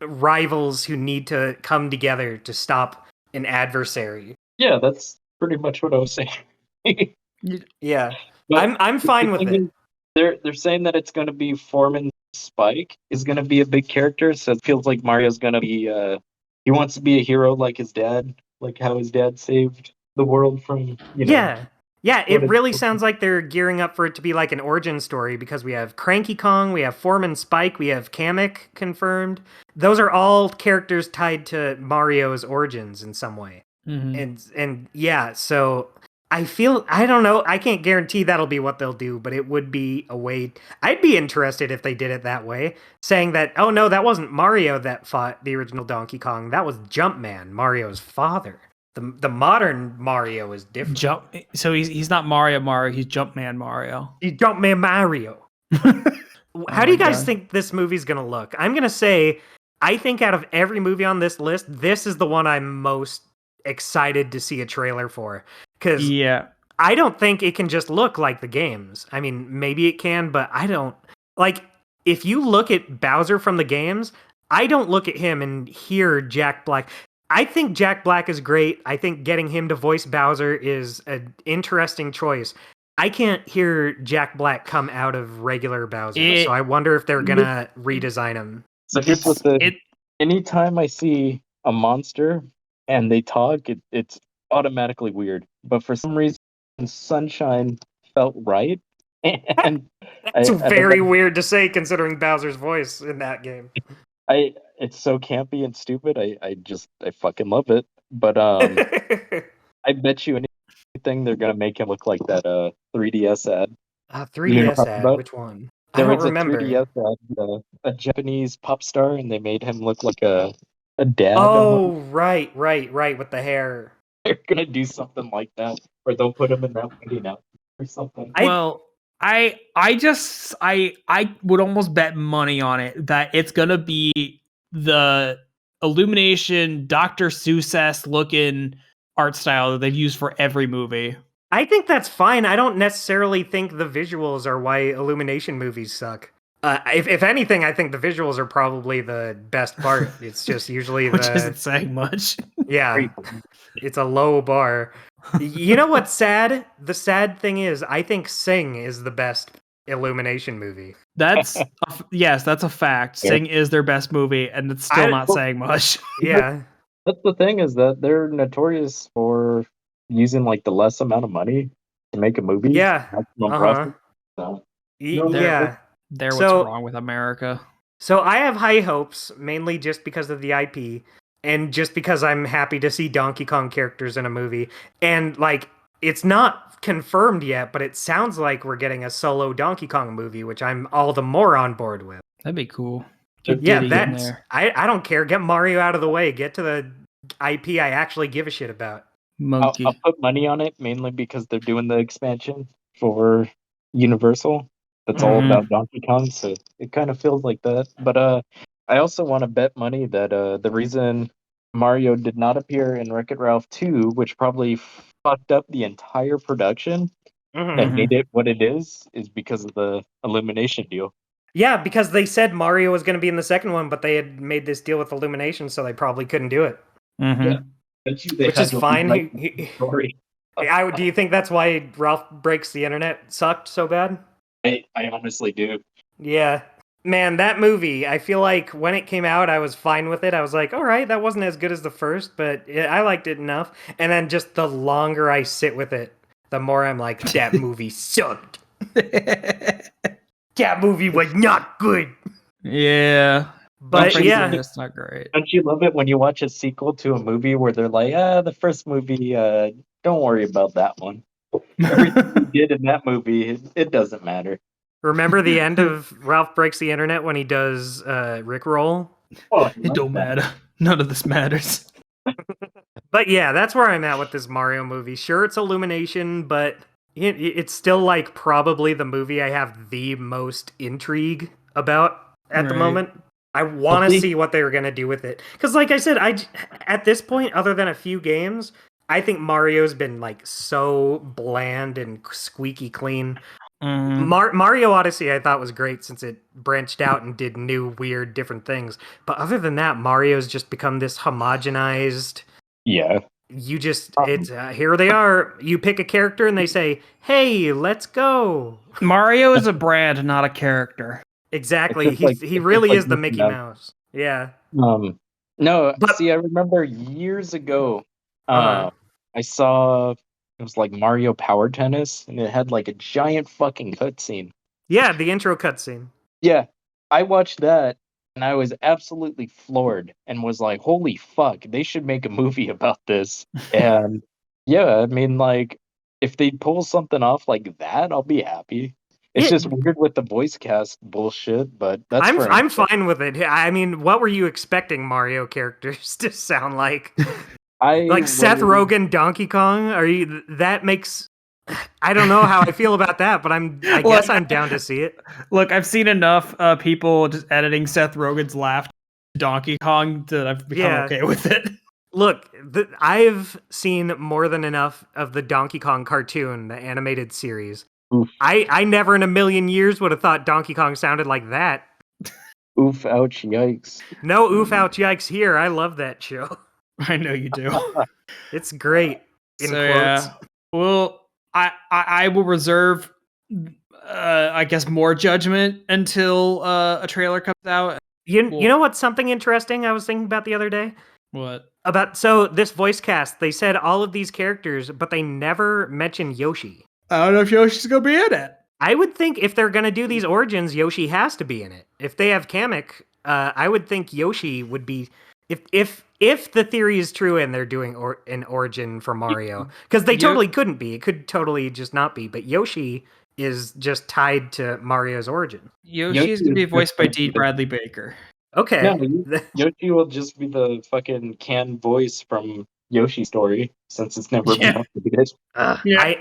rivals who need to come together to stop an adversary. Yeah, that's pretty much what I was saying. Yeah. But I'm fine with it. They're saying that it's going to be Foreman Spike is going to be a big character, so it feels like Mario's going to be he wants to be a hero like his dad, like how his dad saved the world from Yeah, it really sounds like they're gearing up for it to be like an origin story, because we have Cranky Kong, we have Foreman Spike, we have Kamek confirmed. Those are all characters tied to Mario's origins in some way. Mm-hmm. And yeah, so I don't know, I can't guarantee that'll be what they'll do, but it would be a way. I'd be interested if they did it that way, saying that, oh no, that wasn't Mario that fought the original Donkey Kong, that was Jumpman, Mario's father. The modern Mario is different. So he's not Mario, he's Jumpman Mario. He's Jumpman Mario. How do you guys think this movie's gonna look? I'm gonna say, I think out of every movie on this list, this is the one I'm most excited to see a trailer for. Because I don't think it can just look like the games. I mean, maybe it can, but I don't. Like, if you look at Bowser from the games, I don't look at him and hear Jack Black. I think Jack Black is great. I think getting him to voice Bowser is an interesting choice. I can't hear Jack Black come out of regular Bowser, so I wonder if they're going to redesign him. So anytime I see a monster and they talk, it's automatically weird. But for some reason, Sunshine felt right. And It's very weird to say, considering Bowser's voice in that game. It's so campy and stupid. I fucking love it. But I bet you anything they're gonna make him look like that 3DS ad. 3DS ad? Which one? I don't remember. There was a 3DS ad, a Japanese pop star, and they made him look like a dad. Oh, right, with the hair. They're gonna do something like that, or they'll put him in that wedding outfit or something. I would almost bet money on it that it's gonna be the Illumination Dr. Seuss looking art style that they've used for every movie. I think that's fine. I don't necessarily think the visuals are why Illumination movies suck. If anything, I think the visuals are probably the best part. It's just usually which isn't saying much. Yeah, it's a low bar. You know what's sad? The sad thing is, I think Sing is the best Illumination movie. That's a fact. Sing is their best movie, and it's still not saying much. Yeah, that's the thing, is that they're notorious for using like the less amount of money to make a movie. Yeah, They're what's wrong with America. So I have high hopes, mainly just because of the IP, and just because I'm happy to see Donkey Kong characters in a movie. And like, it's not confirmed yet, but it sounds like we're getting a solo Donkey Kong movie, which I'm all the more on board with. That'd be cool. I don't care. Get Mario out of the way. Get to the IP I actually give a shit about. Monkey. I'll put money on it mainly because they're doing the expansion for Universal. That's all Mhm. about Donkey Kong, so it kind of feels like that. But I also want to bet money that the reason Mario did not appear in Wreck-It Ralph 2, which probably fucked up the entire production and Mhm. made it what it is because of the Illumination deal. Yeah, because they said Mario was going to be in the second one, but they had made this deal with Illumination, so they probably couldn't do it. Yeah. They Which had is to fine. rewrite the story. Do you think that's why Ralph Breaks the Internet sucked so bad? I honestly do. Yeah. Man, that movie, I feel like when it came out, I was fine with it. I was like, all right, that wasn't as good as the first, but I liked it enough. And then just the longer I sit with it, the more I'm like, that movie sucked. That movie was not good. Yeah. But Don't you- yeah, It's not great. Don't you love it when you watch a sequel to a movie where they're like, the first movie, don't worry about that one. Everything you did in that movie, it doesn't matter. remember the end of Ralph Breaks the Internet when he does Rickroll? Oh, I It love don't that. matter. None of this matters. But yeah, that's where I'm at with this Mario movie. Sure, it's Illumination, but it's still like probably the movie I have the most intrigue about at the Right. moment. I want to Hopefully- see what they were going to do with it. Because like I said, at this point, other than a few games, I think Mario's been like so bland and squeaky clean. Mhm. Mario Odyssey I thought was great since it branched out and did new, weird, different things. But other than that, Mario's just become this homogenized... Yeah. You just, it's here they are. You pick a character and they say, hey, let's go. Mario is a brand, not a character. Exactly. It's just He it's really just is the Mickey Mickey Mouse. Yeah. No, But- see, I remember years ago, Uh-huh. I saw it was like Mario Power Tennis, and it had like a giant fucking cutscene. Yeah, the intro cutscene. Yeah, I watched that, and I was absolutely floored, and was like, "Holy fuck, they should make a movie about this." And yeah, I mean, like, if they pull something off like that, I'll be happy. It's Yeah. just weird with the voice cast bullshit, but that's for I'm fine with it. I mean, what were you expecting Mario characters to sound like? Like Seth Rogen, Donkey Kong? That makes... I don't know how I feel about that, but I guess I'm down to see it. Look, I've seen enough people just editing Seth Rogen's laugh to Donkey Kong that I've become Yeah. okay with it. Look, I've seen more than enough of the Donkey Kong cartoon, the animated series. Oof. I never in a million years would have thought Donkey Kong sounded like that. Oof, ouch, yikes. No oof, ouch, yikes here. I love that show. I know you do. It's great. In So quotes. yeah, well, I will reserve, I guess, more judgment until a trailer comes out. You know what's something interesting I was thinking about the other day? What? So this voice cast, they said all of these characters, but they never mentioned Yoshi. I don't know if Yoshi's gonna be in it. I would think if they're gonna do these origins, Yoshi has to be in it. If they have Kamek, I would think Yoshi would be. If the theory is true and they're doing an origin for Mario, because they totally couldn't be. It could totally just not be. But Yoshi is just tied to Mario's origin. Yoshi's gonna be voiced by D. Bradley Baker. Okay. No, Yoshi will just be the fucking canned voice from Yoshi Story, since it's never been updated. Yeah.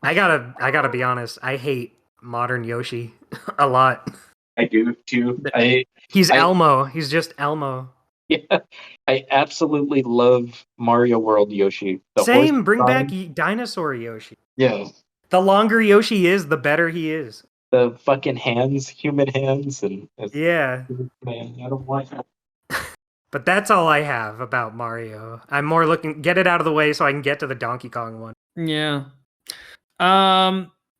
I gotta be honest. I hate modern Yoshi a lot. I do too. He's Elmo. He's just Elmo. Yeah, I absolutely love Mario World Yoshi. Same. horse Bring back design- Dinosaur Yoshi. Yeah, The longer Yoshi is, the better he is. the fucking hands, human hands, and Yeah. man, I don't want that. But that's all I have about Mario. I'm more looking get it out of the way so I can get to the Donkey Kong one. Yeah.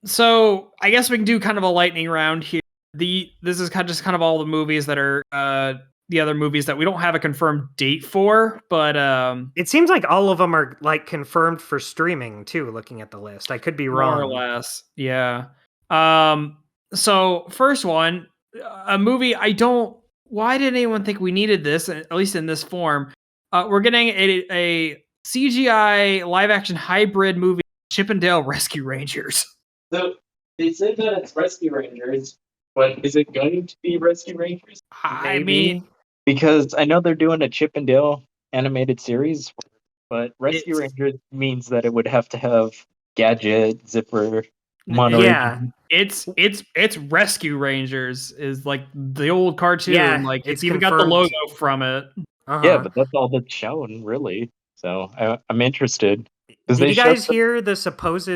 So I guess we can do kind of a lightning round here. This is kind of all the movies that are the other movies that we don't have a confirmed date for, but It seems like all of them are like confirmed for streaming too, looking at the list. I could be wrong. more or less, yeah. So first one, a movie why did anyone think we needed this, at least in this form? We're getting a CGI live action hybrid movie, Chip and Dale Rescue Rangers. So they say that it's Rescue Rangers, but is it going to be Rescue Rangers? I Maybe. mean, Because I know they're doing a Chip and Dale animated series. But Rescue It's- Rangers means that it would have to have Gadget, Zipper, Mono. Yeah. It's Rescue Rangers is like the old cartoon. Yeah, like it's it's even got the confirmed. logo from it. Uh-huh. Yeah, but that's all that's shown, really. So I'm interested. Did you guys hear the supposed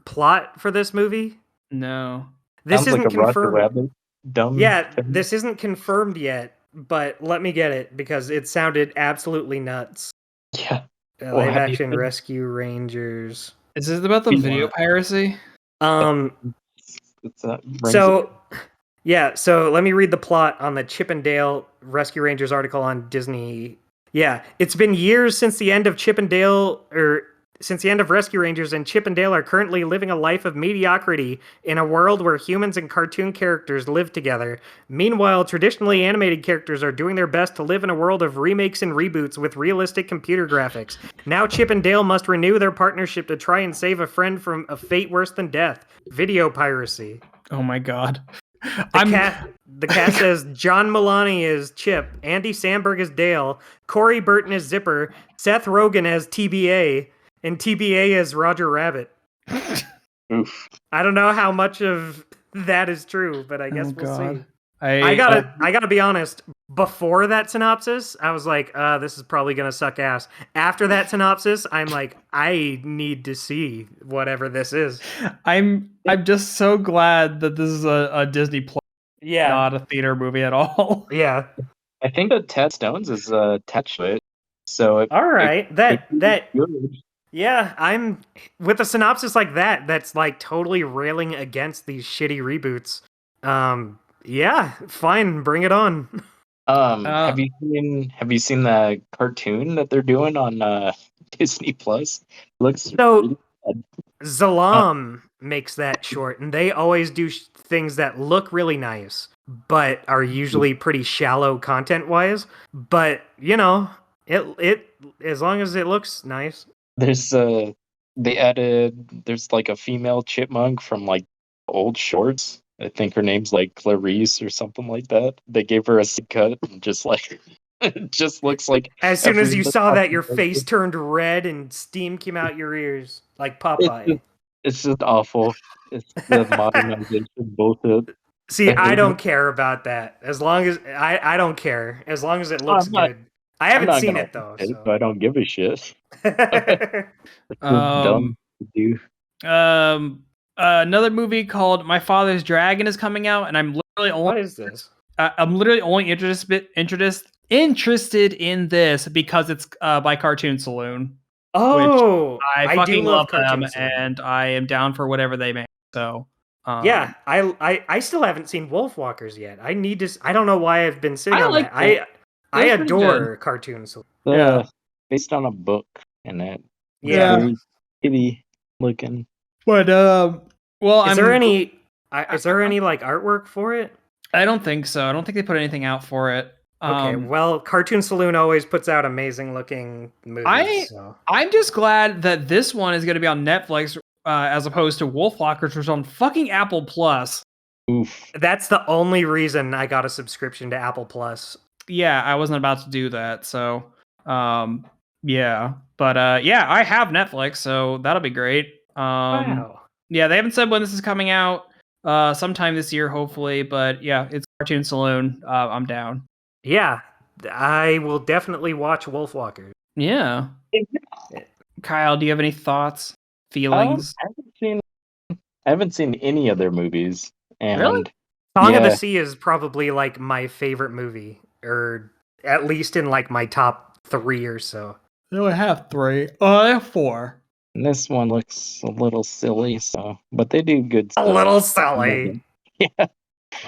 plot for this movie? No. This Sounds isn't like a Roger confirmed. Rabbit dumb Yeah, thing. this isn't confirmed yet, but let me get it because it sounded absolutely nuts. Yeah. Well, Live have you action seen- Rescue Rangers. Is this about the video piracy? It's So let me read the plot on the Chip and Dale Rescue Rangers article on Disney. Yeah, it's been years since the end of since the end of Rescue Rangers, and Chip and Dale are currently living a life of mediocrity in a world where humans and cartoon characters live together. Meanwhile, traditionally animated characters are doing their best to live in a world of remakes and reboots with realistic computer graphics. Now Chip and Dale must renew their partnership to try and save a friend from a fate worse than death: video piracy. Oh my god. The cast says John Mulaney is Chip, Andy Samberg is Dale, Corey Burton is Zipper, Seth Rogen as TBA, and TBA as Roger Rabbit. Oof. I don't know how much of that is true, but I guess we'll see. I gotta be honest. Before that synopsis, I was like, this is probably gonna suck ass. After that synopsis, I'm like, I need to see whatever this is. I'm just so glad that this is a Disney Plus, Yeah. not a theater movie at all. Yeah. I think that Ted Stones is attached to it. So All right. That good. yeah, I'm with a synopsis like that that's like totally railing against these shitty reboots. Yeah, fine, bring it on. Have you seen the cartoon that they're doing on Disney Plus? Looks So really bad. Zalam makes that short, and they always do things that look really nice, but are usually pretty shallow content-wise. But you know, it as long as it looks nice. There's there's like a female chipmunk from like old shorts. I think her name's like Clarice or something like that. They gave her a sick cut and just like it just looks like As soon as you every- saw that, your face turned red and steam came out your ears like Popeye. It's just awful. It's the modernization bullshit. See, I I hate don't it. care about that. As long as I don't care. As long as it looks I'm not- good. I haven't I'm not seen gonna it though. watch it, So. so I don't give a shit. It's just dumb to do. Another movie called My Father's Dragon is coming out, and I'm literally What only is this? interested in this because it's by Cartoon Saloon. Oh, I do fucking love them, Cartoon Saloon. and I am down for whatever they make. So Yeah, I still haven't seen Wolfwalkers yet. I need to. I don't know why I've been sitting I on like that. I pretty adore cartoons. Yeah. Based on a book and that. Yeah. Very kitty looking. But well, Is there any like artwork for it? I don't think so. I don't think they put anything out for it. Okay, well, Cartoon Saloon always puts out amazing looking movies. So. I'm just glad that this one is going to be on Netflix as opposed to Wolfwalkers, which is on fucking Apple Plus. Oof. That's the only reason I got a subscription to Apple Plus. Yeah, I wasn't about to do that. So, yeah. But yeah, I have Netflix, so that'll be great. Wow. Yeah, they haven't said when this is coming out. Sometime this year, hopefully. But yeah, it's Cartoon Saloon. I'm down. Yeah, I will definitely watch Wolfwalkers. Yeah. Kyle, do you have any thoughts, feelings? I haven't seen any other movies. And Really? Song of the Yeah. Sea is probably like my favorite movie, or at least in like my top 3 or so. No, I have 3. Oh, I have 4. this one looks a little silly, but they do good A stuff. little silly. Yeah.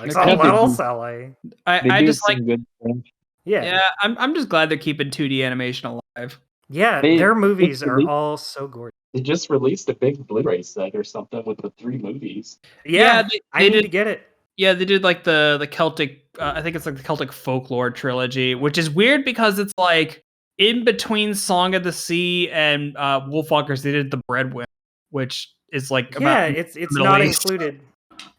It's Okay. a little silly. They I do just like. some good stuff. Yeah. Yeah, I'm just glad they're keeping 2D animation alive. Yeah, They- their movies are they- all so gorgeous. They just released a big Blu-ray set or something with the 3 movies. Yeah, I they need did. to get it. Yeah, they did like the Celtic. I think it's like the Celtic folklore trilogy, which is weird because it's like in between Song of the Sea and Wolfwalkers. They did the Breadwinner, which is like Yeah, about it's Middle not East. included.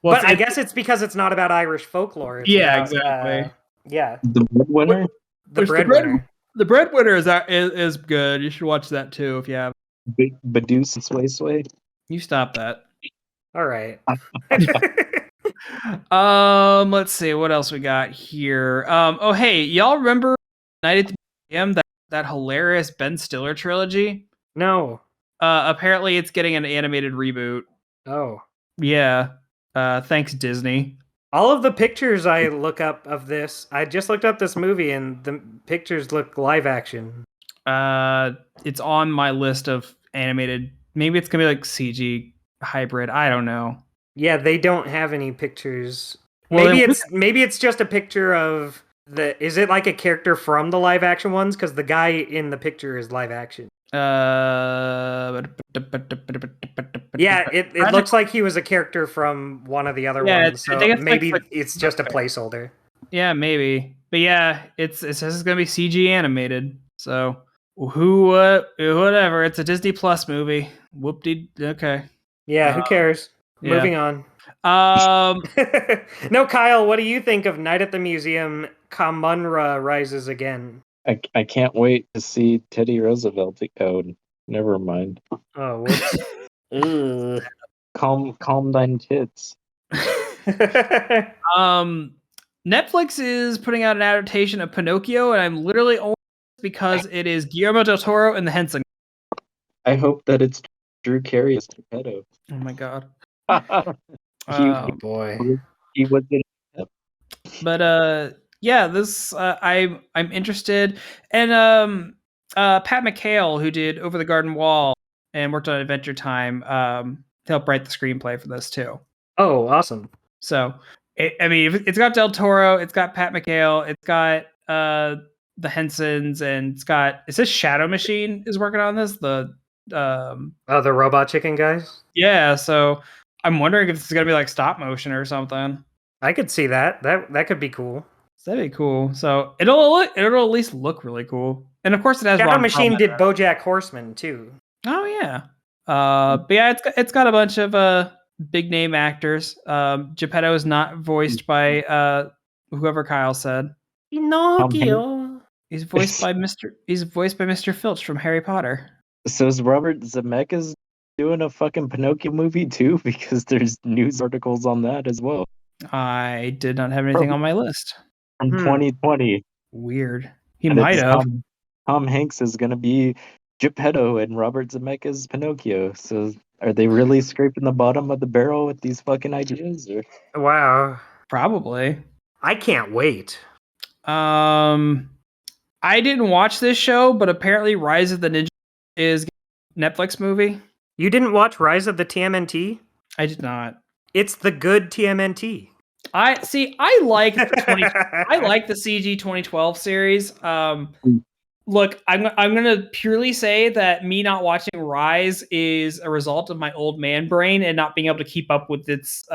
Well, But I guess it's because it's not about Irish folklore. It's Yeah, about, exactly. yeah, The Breadwinner? the Which the breadwinner. The Breadwinner is good. You should watch that too if you have. Badoo's and Sway Sway. You stop that. All right. Let's see what else we got here. Oh hey, y'all remember Night at the Museum, that hilarious Ben Stiller trilogy? No. Apparently it's getting an animated reboot. Oh. Yeah. Thanks Disney. All of the pictures I look up of this, I just looked up this movie and the pictures look live action. It's on my list of animated. Maybe it's gonna be like CG hybrid. I don't know. Yeah, they don't have any pictures. Well, maybe it's just a picture of is it like a character from the live action ones? Because the guy in the picture is live action. Yeah, it looks like he was a character from one of the other ones. So maybe it's just a placeholder. Yeah, maybe. But yeah, it says it's gonna be CG animated. So whatever. It's a Disney Plus movie. Okay. Yeah, who cares? Yeah. Moving on. No, Kyle, what do you think of Night at the Museum? Kamunra Rises Again. I can't wait to see Teddy Roosevelt. Oh, never mind. Oh, whoops. Calm thine tits. Netflix is putting out an adaptation of Pinocchio, and I'm literally only because it is Guillermo del Toro and the Henson. I hope that it's Drew Carey as Geppetto. Oh my god. Boy. He was in it. But yeah, this I'm interested. And Pat McHale, who did Over the Garden Wall and worked on Adventure Time, helped write the screenplay for this too. Oh, awesome. So it's got Del Toro, it's got Pat McHale, it's got the Hensons, and it says Shadow Machine is working on this. The Robot Chicken guys? Yeah, so I'm wondering if this is gonna be like stop motion or something. I could see that. That could be cool. That'd be cool. So it'll at least look really cool. And of course it has Shadow Ron Machine Perlman, did right? BoJack Horseman too. Oh yeah. But yeah, it's got a bunch of big name actors. Geppetto is not voiced by whoever Kyle said. Pinocchio. He's voiced by Mr. Filch from Harry Potter. So is Robert Zemeckis doing a fucking Pinocchio movie too? Because there's news articles on that as well. I did not have anything on my list. From 2020. Weird. He might have. Tom Hanks is going to be Geppetto and Robert Zemeckis Pinocchio. So are they really scraping the bottom of the barrel with these fucking ideas? Or? Wow. Probably. I can't wait. I didn't watch this show, but apparently Rise of the Ninja is a Netflix movie. You didn't watch Rise of the TMNT? I did not. It's the good TMNT. I like the CG 2012 series. Look, I'm gonna purely say that me not watching Rise is a result of my old man brain and not being able to keep up with its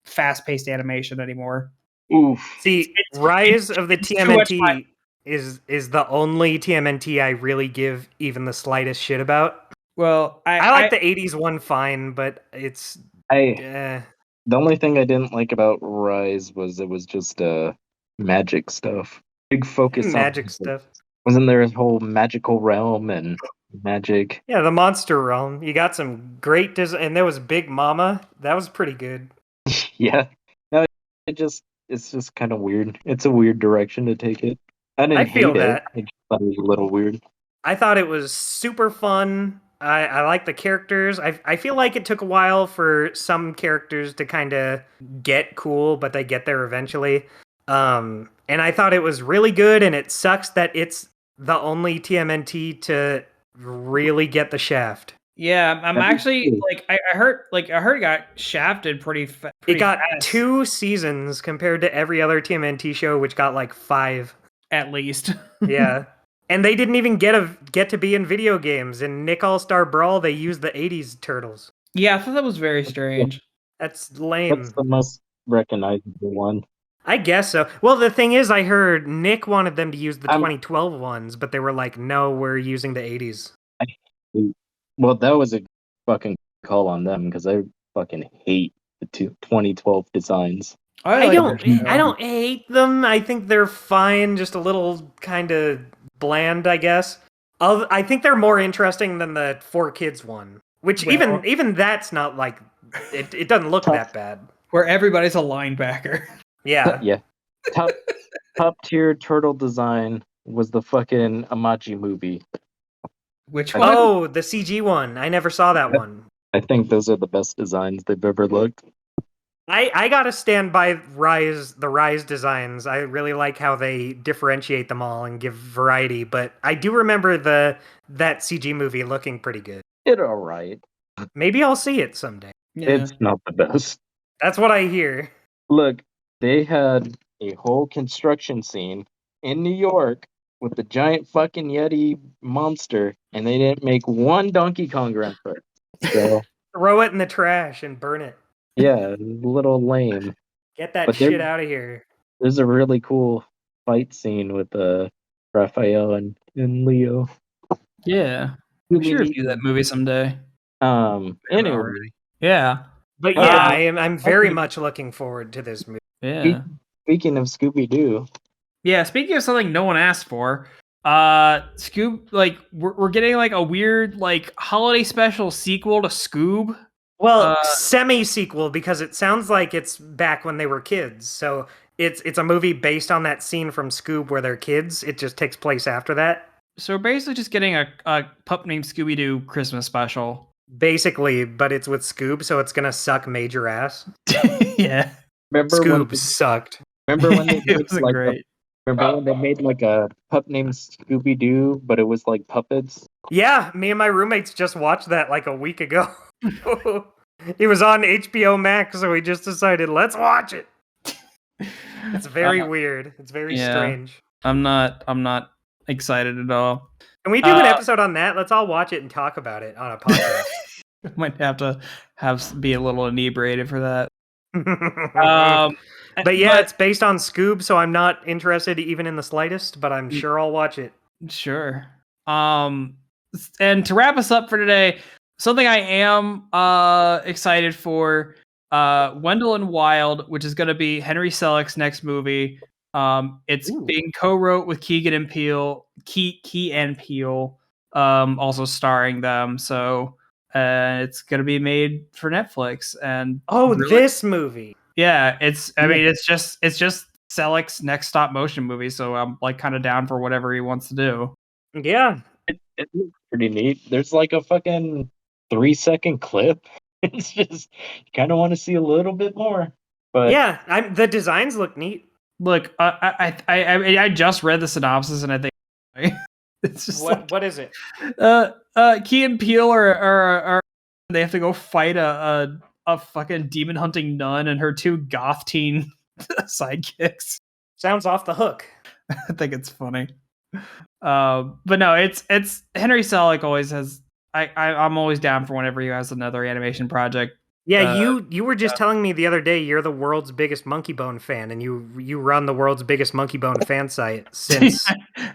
fast-paced animation anymore. Oof. See, Rise of the TMNT is the only TMNT I really give even the slightest shit about. Well, I like the 80s one fine, but it's the only thing I didn't like about Rise was it was just magic stuff. Big focus on magic stuff. Wasn't there a whole magical realm and magic? Yeah, the monster realm. You got some great design, and there was Big Mama. That was pretty good. Yeah. No, it's just kind of weird. It's a weird direction to take it. I feel hate that. it. I just thought it was a little weird. I thought it was super fun. I like the characters. I feel like it took a while for some characters to kind of get cool, but they get there eventually. And I thought it was really good, and it sucks that it's the only TMNT to really get the shaft. Yeah, I'm actually I heard it got shafted pretty it got fast. 2 seasons compared to every other TMNT show, which got like 5 at least. Yeah. And they didn't even get to be in video games. In Nick All-Star Brawl, they used the 80s turtles. Yeah, I thought that was very strange. That's lame. That's the most recognizable one. I guess so. Well, the thing is, I heard Nick wanted them to use the 2012 ones, but they were like, no, we're using the 80s. Well, that was a fucking call on them, because I fucking hate the 2012 designs. I don't hate them. I think they're fine, just a little kind of bland, I guess. I think they're more interesting than the 4 Kids one, which Well- even that's not like it doesn't look that bad. Where everybody's a linebacker. Yeah. Yeah. Top tier turtle design was the fucking Amaji movie. Which one? Oh, the CG one. I never saw that one. I think those are the best designs they've ever looked. I gotta stand by the Rise designs. I really like how they differentiate them all and give variety. But I do remember that CG movie looking pretty good. It's alright. Maybe I'll see it someday. Yeah. It's not the best. That's what I hear. Look, they had a whole construction scene in New York with the giant fucking Yeti monster, and they didn't make one Donkey Kong reference. So, Throw it in the trash and burn it. yeah, it's a little lame. Get that But they're- shit out of here. There's a really cool fight scene with Raphael and Leo. Yeah. We should review that movie someday. Anyway, Yeah. But yeah, I'm very much looking forward to this movie. Yeah. speaking of Scooby Doo, Yeah, speaking of something no one asked for, Scoob, like we're getting like a weird like holiday special sequel to Scoob. Well, semi-sequel because it sounds like it's back when they were kids. So it's a movie based on that scene from Scoob where they're kids. It just takes place after that. So we're basically just getting a pup named Scooby Doo Christmas special. Basically, but it's with Scoob, so it's gonna suck major ass. Yeah, remember Scoob when, sucked. remember when they it made, was like great. remember when they made like a pup named Scooby Doo, but it was like puppets? Yeah, me and my roommates just watched that like a week ago. It was on HBO Max, so we just decided let's watch it. It's very weird. It's very strange. I'm not excited at all. Can we do an episode on that? Let's all watch it and talk about it on a podcast. Might have to be a little inebriated for that. But yeah, it's based on Scoob, so I'm not interested even in the slightest, but I'm sure I'll watch it. Sure. And to wrap us up for today, something I am excited for, Wendell and Wild, which is going to be Henry Selick's next movie. It's being co-wrote with Key and Peele, also starring them. So it's going to be made for Netflix. And this movie. Yeah, I mean, it's just Selick's next stop motion movie. So I'm like kind of down for whatever he wants to do. Yeah. It looks pretty neat. There's like a fucking 3-second clip. It's just you kind of want to see a little bit more. But yeah, the designs look neat. Look, I just read the synopsis and I think it's just what is it? Key and Peele are they have to go fight a fucking demon hunting nun and her 2 goth teen sidekicks. Sounds off the hook. I think it's funny. But no, it's Henry Selick always has. I'm always down for whenever he has another animation project. Yeah, you were just telling me the other day you're the world's biggest Monkey Bone fan, and you run the world's biggest Monkey Bone fan site since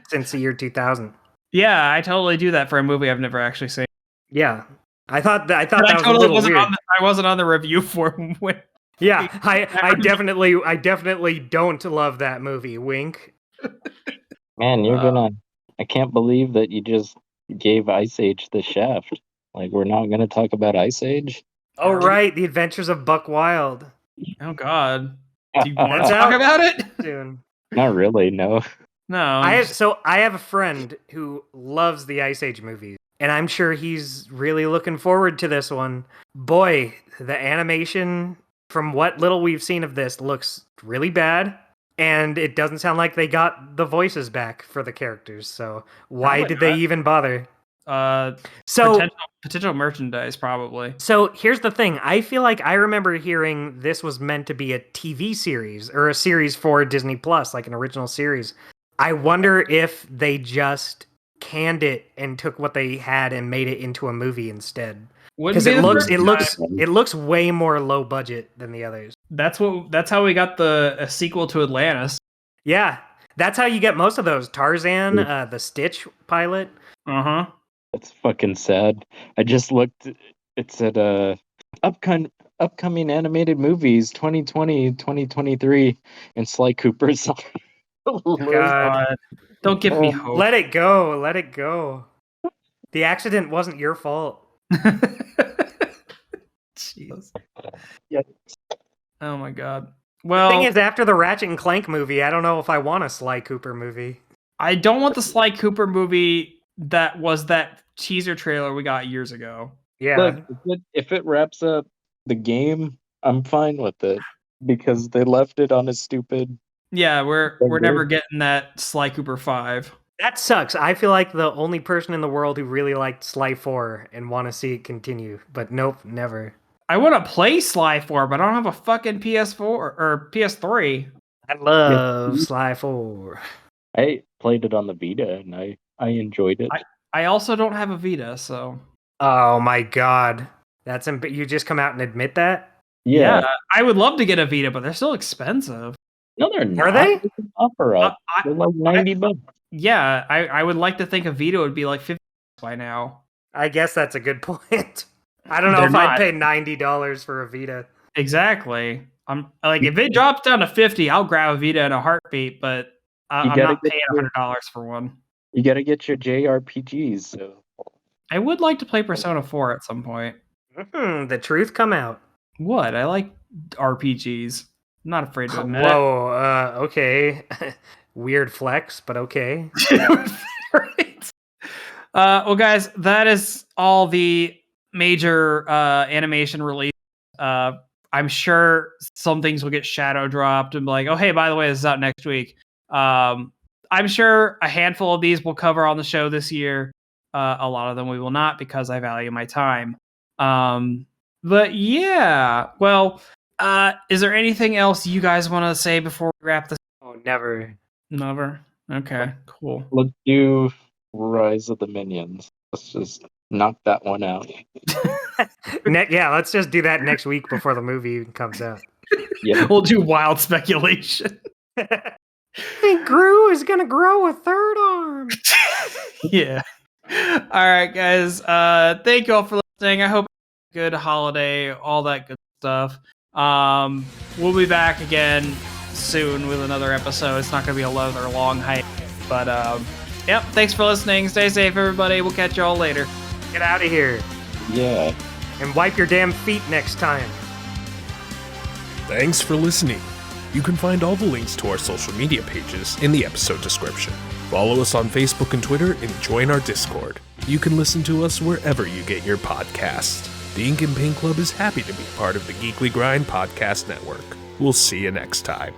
the year 2000. Yeah, I totally do that for a movie I've never actually seen. Yeah, I thought that was totally a little weird. I wasn't on the review for when. Yeah, I definitely don't love that movie. Wink. man, I can't believe that you just gave Ice Age the shaft. Like, we're not gonna talk about Ice Age. Oh right, The Adventures of Buck Wild. Oh God, do you want That's to talk out about it? soon. Not really, no. No. I have a friend who loves the Ice Age movies, and I'm sure he's really looking forward to this one. Boy, the animation, from what little we've seen of this, looks really bad, and it doesn't sound like they got the voices back for the characters. So why did they even bother? Potential merchandise, probably. So here's the thing. I feel like I remember hearing this was meant to be a TV series or a series for Disney Plus, like an original series. I wonder if they just canned it and took what they had and made it into a movie instead. Because it looks way more low budget than the others. That's how we got a sequel to Atlantis. Yeah, that's how you get most of those. Tarzan, the Stitch pilot. Uh-huh. That's fucking sad. I just looked. It said upcoming animated movies 2020, 2023, and Sly Cooper's on. God. Don't give me hope. Let it go. Let it go. The accident wasn't your fault. Jesus. Yeah. Oh my god. The Well, thing is, after the Ratchet and Clank movie, I don't know if I want a Sly Cooper movie. I don't want the Sly Cooper movie that was that teaser trailer we got years ago. Yeah. Look, if it wraps up the game, I'm fine with it because they left it on a stupid. Yeah, we're Like never this? getting that Sly Cooper 5. That sucks. I feel like the only person in the world who really liked Sly 4 and want to see it continue. But nope, never. I want to play Sly 4, but I don't have a fucking PS4 or PS3. I love Sly 4. I played it on the Vita and I enjoyed it. I also don't have a Vita, so Oh my god. You just come out and admit that? yeah, I would love to get a Vita, but they're still expensive. No, they're not. Are they? It's an offer up. They're like $90. Yeah, I would like to think a Vita would be like $50 by now. I guess that's a good point. I don't know They're if not. I'd pay $90 for a Vita. Exactly. I'm like, if it drops down to 50, I'll grab a Vita in a heartbeat, but I'm gotta not get paying your- $100 for one. You got to get your JRPGs. So. I would like to play Persona 4 at some point. The truth come out. What? I like RPGs. I'm not afraid to admit Whoa, okay. Weird flex, but okay. it. Right. Well, guys, that is all the major animation release. I'm sure some things will get shadow dropped and be like, oh, hey, by the way, this is out next week. I'm sure a handful of these will cover on the show this year. A lot of them we will not because I value my time. But yeah, well, is there anything else you guys want to say before we wrap this? Oh, never. Never. Okay, cool. Let's do Rise of the Minions. Let's just knock that one out. Yeah, let's just do that next week before the movie comes out. Yeah. We'll do wild speculation. I think Gru is gonna grow a third arm. Yeah. All right, guys. Thank you all for listening. I hope you had a good holiday, all that good stuff. We'll be back again soon with another episode. It's not going to be another long hike, but yep. Thanks for listening. Stay safe, everybody. We'll catch you all later. Get out of here Yeah. and wipe your damn feet next time. Thanks for listening. You can find all the links to our social media pages in the episode description. Follow us on Facebook and Twitter and join our Discord. You can listen to us wherever you get your podcasts. The Ink and Paint Club is happy to be part of the Geekly Grind Podcast Network. We'll see you next time.